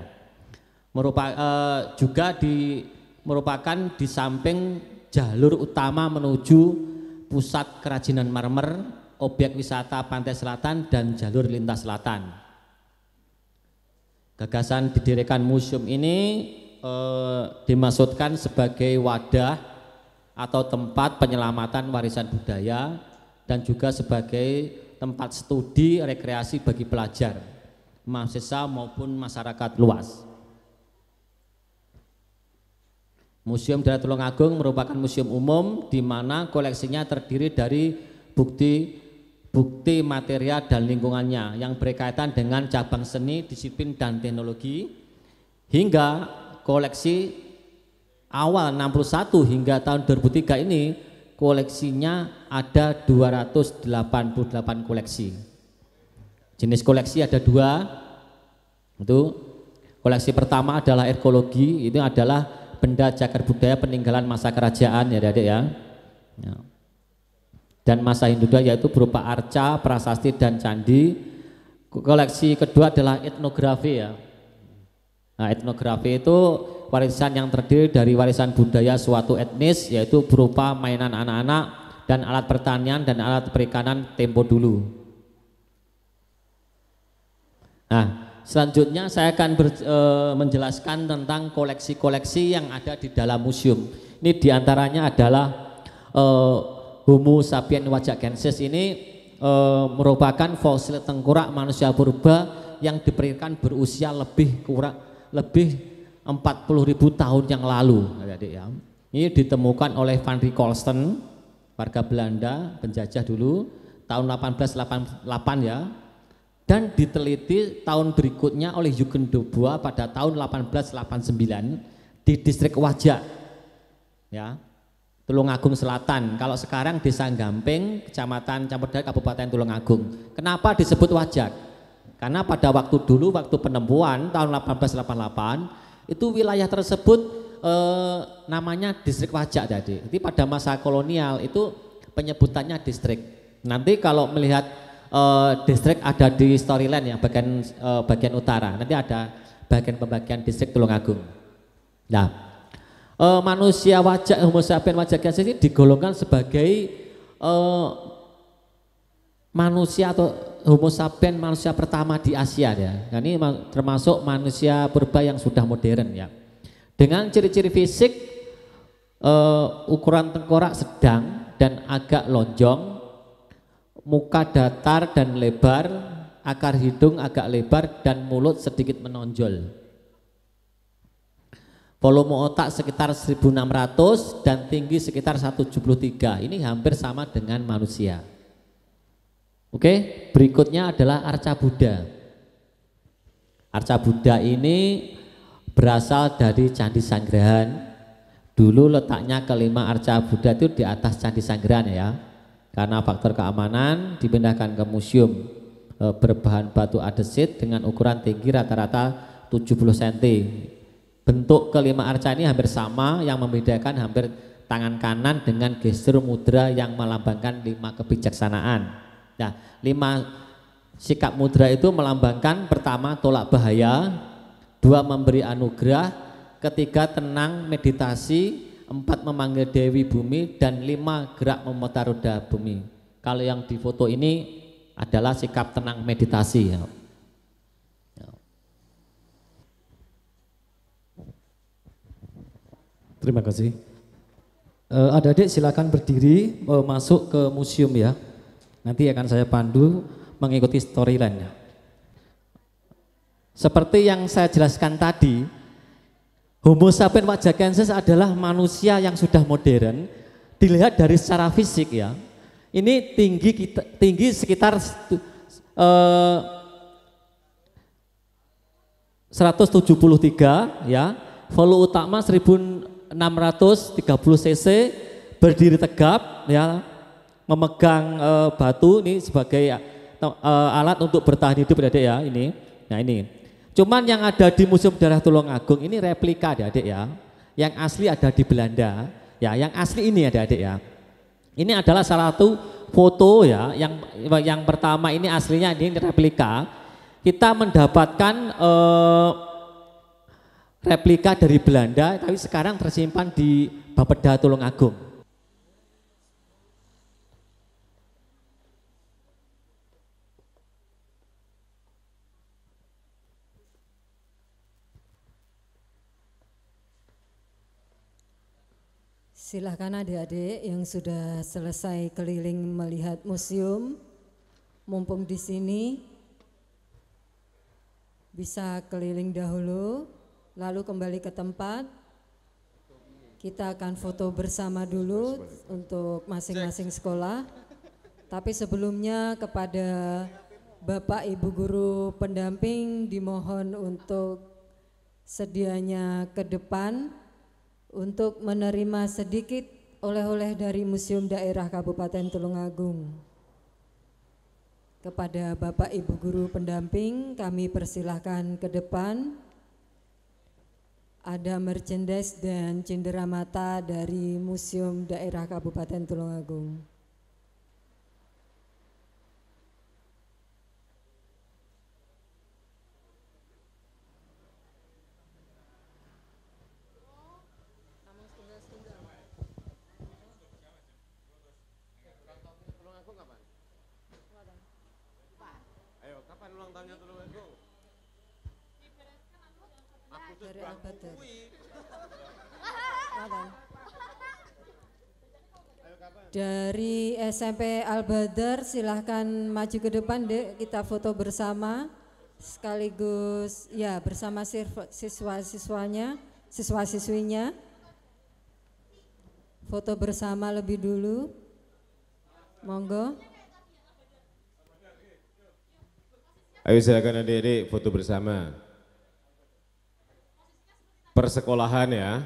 Merupakan di samping jalur utama menuju pusat kerajinan marmer, objek wisata pantai selatan dan jalur lintas selatan. Gagasan didirikan museum ini dimaksudkan sebagai wadah atau tempat penyelamatan warisan budaya dan juga sebagai tempat studi rekreasi bagi pelajar, mahasiswa maupun masyarakat luas. Museum Daerah Tulungagung merupakan museum umum di mana koleksinya terdiri dari bukti material dan lingkungannya yang berkaitan dengan cabang seni, disiplin dan teknologi, hingga koleksi awal 61 hingga tahun 2003 ini koleksinya ada 288 koleksi. Jenis koleksi ada dua. Itu koleksi pertama adalah arkeologi, itu adalah benda cagar budaya peninggalan masa kerajaan ya adik-adik ya. Dan masa Hindu yaitu berupa arca, prasasti dan candi. Koleksi kedua adalah etnografi ya. Nah, etnografi itu warisan yang terdiri dari warisan budaya suatu etnis, yaitu berupa mainan anak-anak dan alat pertanian dan alat perikanan tempo dulu. Nah, selanjutnya saya akan menjelaskan tentang koleksi-koleksi yang ada di dalam museum. Ini diantaranya adalah Homo sapiens wajakensis ini merupakan fosil tengkorak manusia purba yang diperkirakan berusia lebih 40.000 tahun yang lalu. Ini ditemukan oleh Van Ricolsten, warga Belanda, penjajah dulu, tahun 1888 ya. Dan diteliti tahun berikutnya oleh Eugen de Bois pada tahun 1889 di distrik Wajak ya, Tulungagung Selatan. Kalau sekarang Desa Gamping, Kecamatan Campur Darat, Kabupaten Tulungagung. Kenapa disebut Wajak? Karena pada waktu dulu, waktu penemuan tahun 1888 itu wilayah tersebut namanya distrik Wajak tadi. Jadi pada masa kolonial itu penyebutannya distrik. Nanti kalau melihat distrik ada di storyline ya, bagian utara. Nanti ada bagian pembagian distrik Tulungagung. Nah, manusia wajak, Homo sapiens wajakensis ini digolongkan sebagai manusia atau Homo sapiens manusia pertama di Asia ya. Dan ini termasuk manusia purba yang sudah modern ya. Dengan ciri-ciri fisik ukuran tengkorak sedang dan agak lonjong, muka datar dan lebar, akar hidung agak lebar dan mulut sedikit menonjol. Volume otak sekitar 1600 dan tinggi sekitar 173. Ini hampir sama dengan manusia. Oke, berikutnya adalah arca Buddha. Arca Buddha ini berasal dari Candi Sanggrahan. Dulu letaknya kelima arca Buddha itu di atas Candi Sanggrahan ya. Karena faktor keamanan dipindahkan ke museum berbahan batu andesit dengan ukuran tinggi rata-rata 70 cm. Bentuk kelima arca ini hampir sama, yang membedakan hampir tangan kanan dengan gestur mudra yang melambangkan 5 kebijaksanaan. Nah, 5 sikap mudra itu melambangkan pertama tolak bahaya, 2 memberi anugerah, 3 tenang meditasi, 4 memanggil Dewi Bumi, dan 5 gerak memutar roda bumi. Kalau yang di foto ini adalah sikap tenang meditasi ya. Terima kasih. Adik-adik silakan berdiri masuk ke museum ya. Nanti akan saya pandu mengikuti storyline-nya. Seperti yang saya jelaskan tadi, Homo sapiens wajakensis adalah manusia yang sudah modern. Dilihat dari secara fisik ya. Ini tinggi sekitar 173 ya. Volume utama 1630 cc, berdiri tegap ya. Memegang batu ini sebagai alat untuk bertahan hidup adik ya ini. Nah ini. Cuman yang ada di Museum Daerah Tulungagung ini replika adik ya. Yang asli ada di Belanda. Ya, yang asli ini adik ya. Ini adalah salah satu foto ya, yang pertama ini aslinya ini replika. Kita mendapatkan replika dari Belanda, tapi sekarang tersimpan di Bapeda Tulungagung. Silahkan adik-adik yang sudah selesai keliling melihat museum, mumpung di sini bisa keliling dahulu, lalu kembali ke tempat. Kita akan foto bersama dulu untuk masing-masing sekolah. Tapi sebelumnya kepada Bapak Ibu Guru pendamping dimohon untuk sedianya ke depan untuk menerima sedikit oleh-oleh dari Museum Daerah Kabupaten Tulungagung. Kepada Bapak Ibu Guru pendamping kami persilahkan ke depan. Ada merchandise dan cenderamata dari Museum Daerah Kabupaten Tulungagung. Dari Al-Badar. Dari SMP Al-Badar silahkan maju ke depan Dek, kita foto bersama sekaligus ya bersama siswa-siswinya. Foto bersama lebih dulu. Monggo. Ayo silakan adik-adik foto bersama. Persekolahan ya.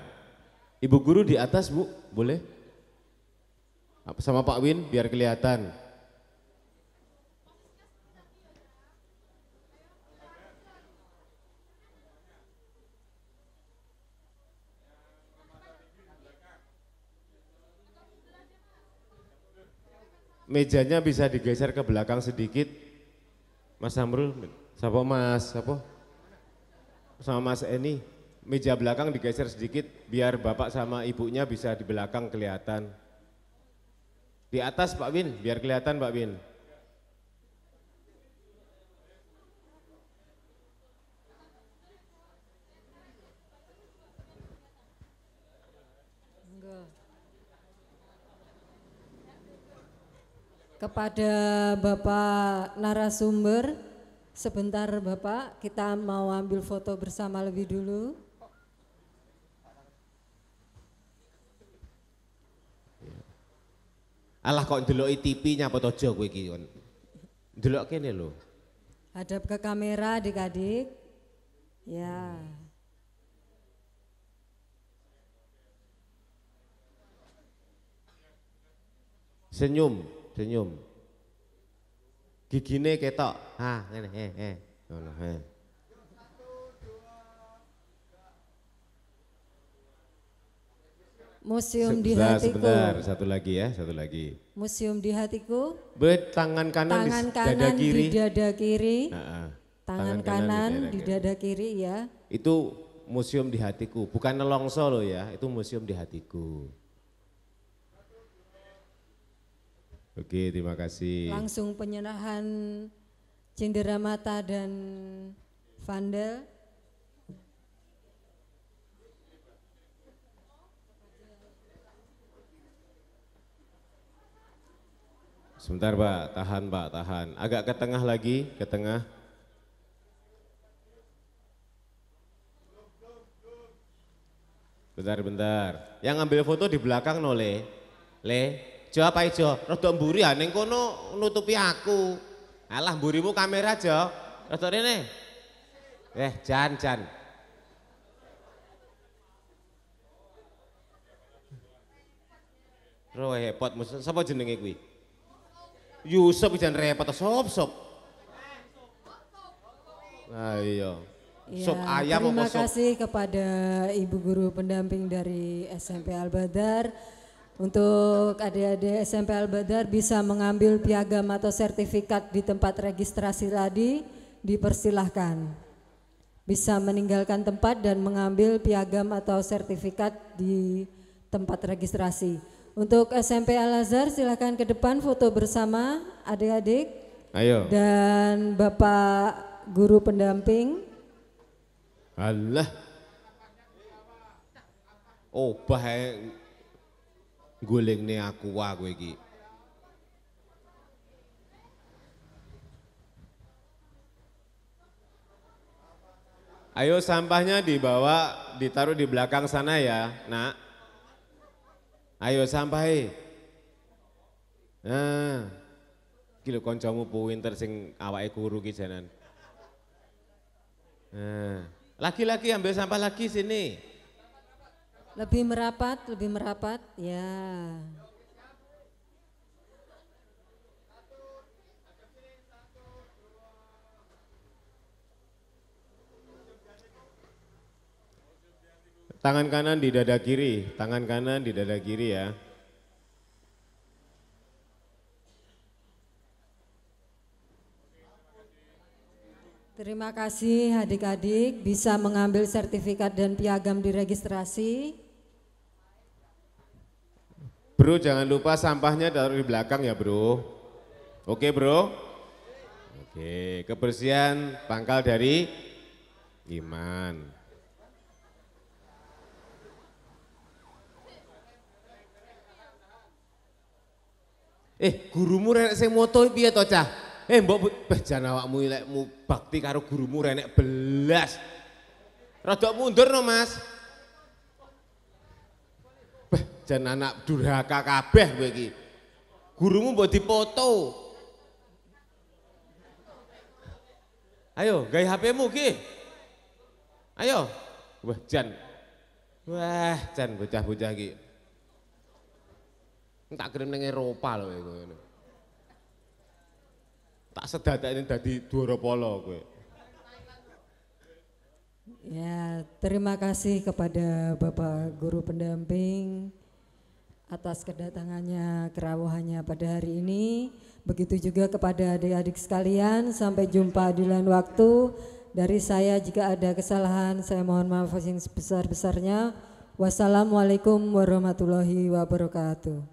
Ibu guru di atas Bu, boleh? Sama Pak Win biar kelihatan. Mejanya bisa digeser ke belakang sedikit. Mas Amrul, siapa Mas? Siapa? Sama Mas Eni. Meja belakang digeser sedikit biar bapak sama ibunya bisa di belakang kelihatan. Di atas Pak Win, biar kelihatan Pak Win. Kepada Bapak narasumber, sebentar Bapak, kita mau ambil foto bersama lebih dulu. Alah kok ndeloki TV nyapa tojo kowe iki kon. Ndelok kene lho. Hadap ke kamera adik-adik. Ya. Senyum, senyum. Gigine ketok. Ah, ngene ngono, Museum di hatiku. Sebentar, satu lagi ya, satu lagi. Museum di hatiku. Tangan kanan, tangan di kanan dada kiri. Di dada kiri. Nah, tangan kanan di dada kiri ya. Itu museum di hatiku, bukan nelongso loh ya, itu museum di hatiku. Oke, terima kasih. Langsung penyerahan cenderamata dan vandal. Sebentar Pak, tahan. Agak ke tengah lagi, ke tengah. Bentar. Yang ambil foto di belakang no Le. Jo apa ijo? Rodok mburi ha ning kono nutupi aku. Alah mburimu kamera Jo. Rodok rene. Jan. Roh repot, sapa jenenge kuwi? Yusuf jan repot sop. Nah iya. Ya, Sop ayam terima apa sop? kasih kepada Ibu Guru pendamping dari SMP Al-Badar. Untuk adik-adik SMP Al-Badar bisa mengambil piagam atau sertifikat di tempat registrasi tadi, dipersilahkan. Bisa meninggalkan tempat dan mengambil piagam atau sertifikat di tempat registrasi. Untuk SMP Al-Azhar silakan ke depan foto bersama adik-adik. Ayo. Dan Bapak Guru Pendamping. Alah. Oh, bahaya guling aku kowe iki. Ayo sampahnya dibawa, ditaruh di belakang sana ya, Nak. Ayo sampah. Nah, iki lho kancamu pinter sing awake kuru ki janan. Nah, laki-laki ambil sampah lagi sini. Lebih merapat, ya. Tangan kanan di dada kiri, tangan kanan di dada kiri ya. Terima kasih adik-adik, bisa mengambil sertifikat dan piagam di registrasi. Bro, jangan lupa sampahnya taruh di belakang ya bro. Oke bro. Oke, kebersihan pangkal dari iman. Gurumu renek sing moto piye to cah? Mbok jan awakmu ilekmu bakti karo gurumu renek belas. Rada mundur no Mas. Jan anak durhaka kabeh kowe iki. Gurumu mbok dipoto. Ayo, gawe HP-mu ki. Ayo. Wah, Jan. Wah, Jan bocah-bocah ki. Tak kirim ning Eropa lho kowe. Tak sedadakne dadi juara polo kowe. Ya, terima kasih kepada Bapak Guru Pendamping atas kedatangannya, kerawahannya pada hari ini. Begitu juga kepada adik-adik sekalian, sampai jumpa di lain waktu. Dari saya jika ada kesalahan, saya mohon maaf yang sebesar-besarnya. Wassalamualaikum warahmatullahi wabarakatuh.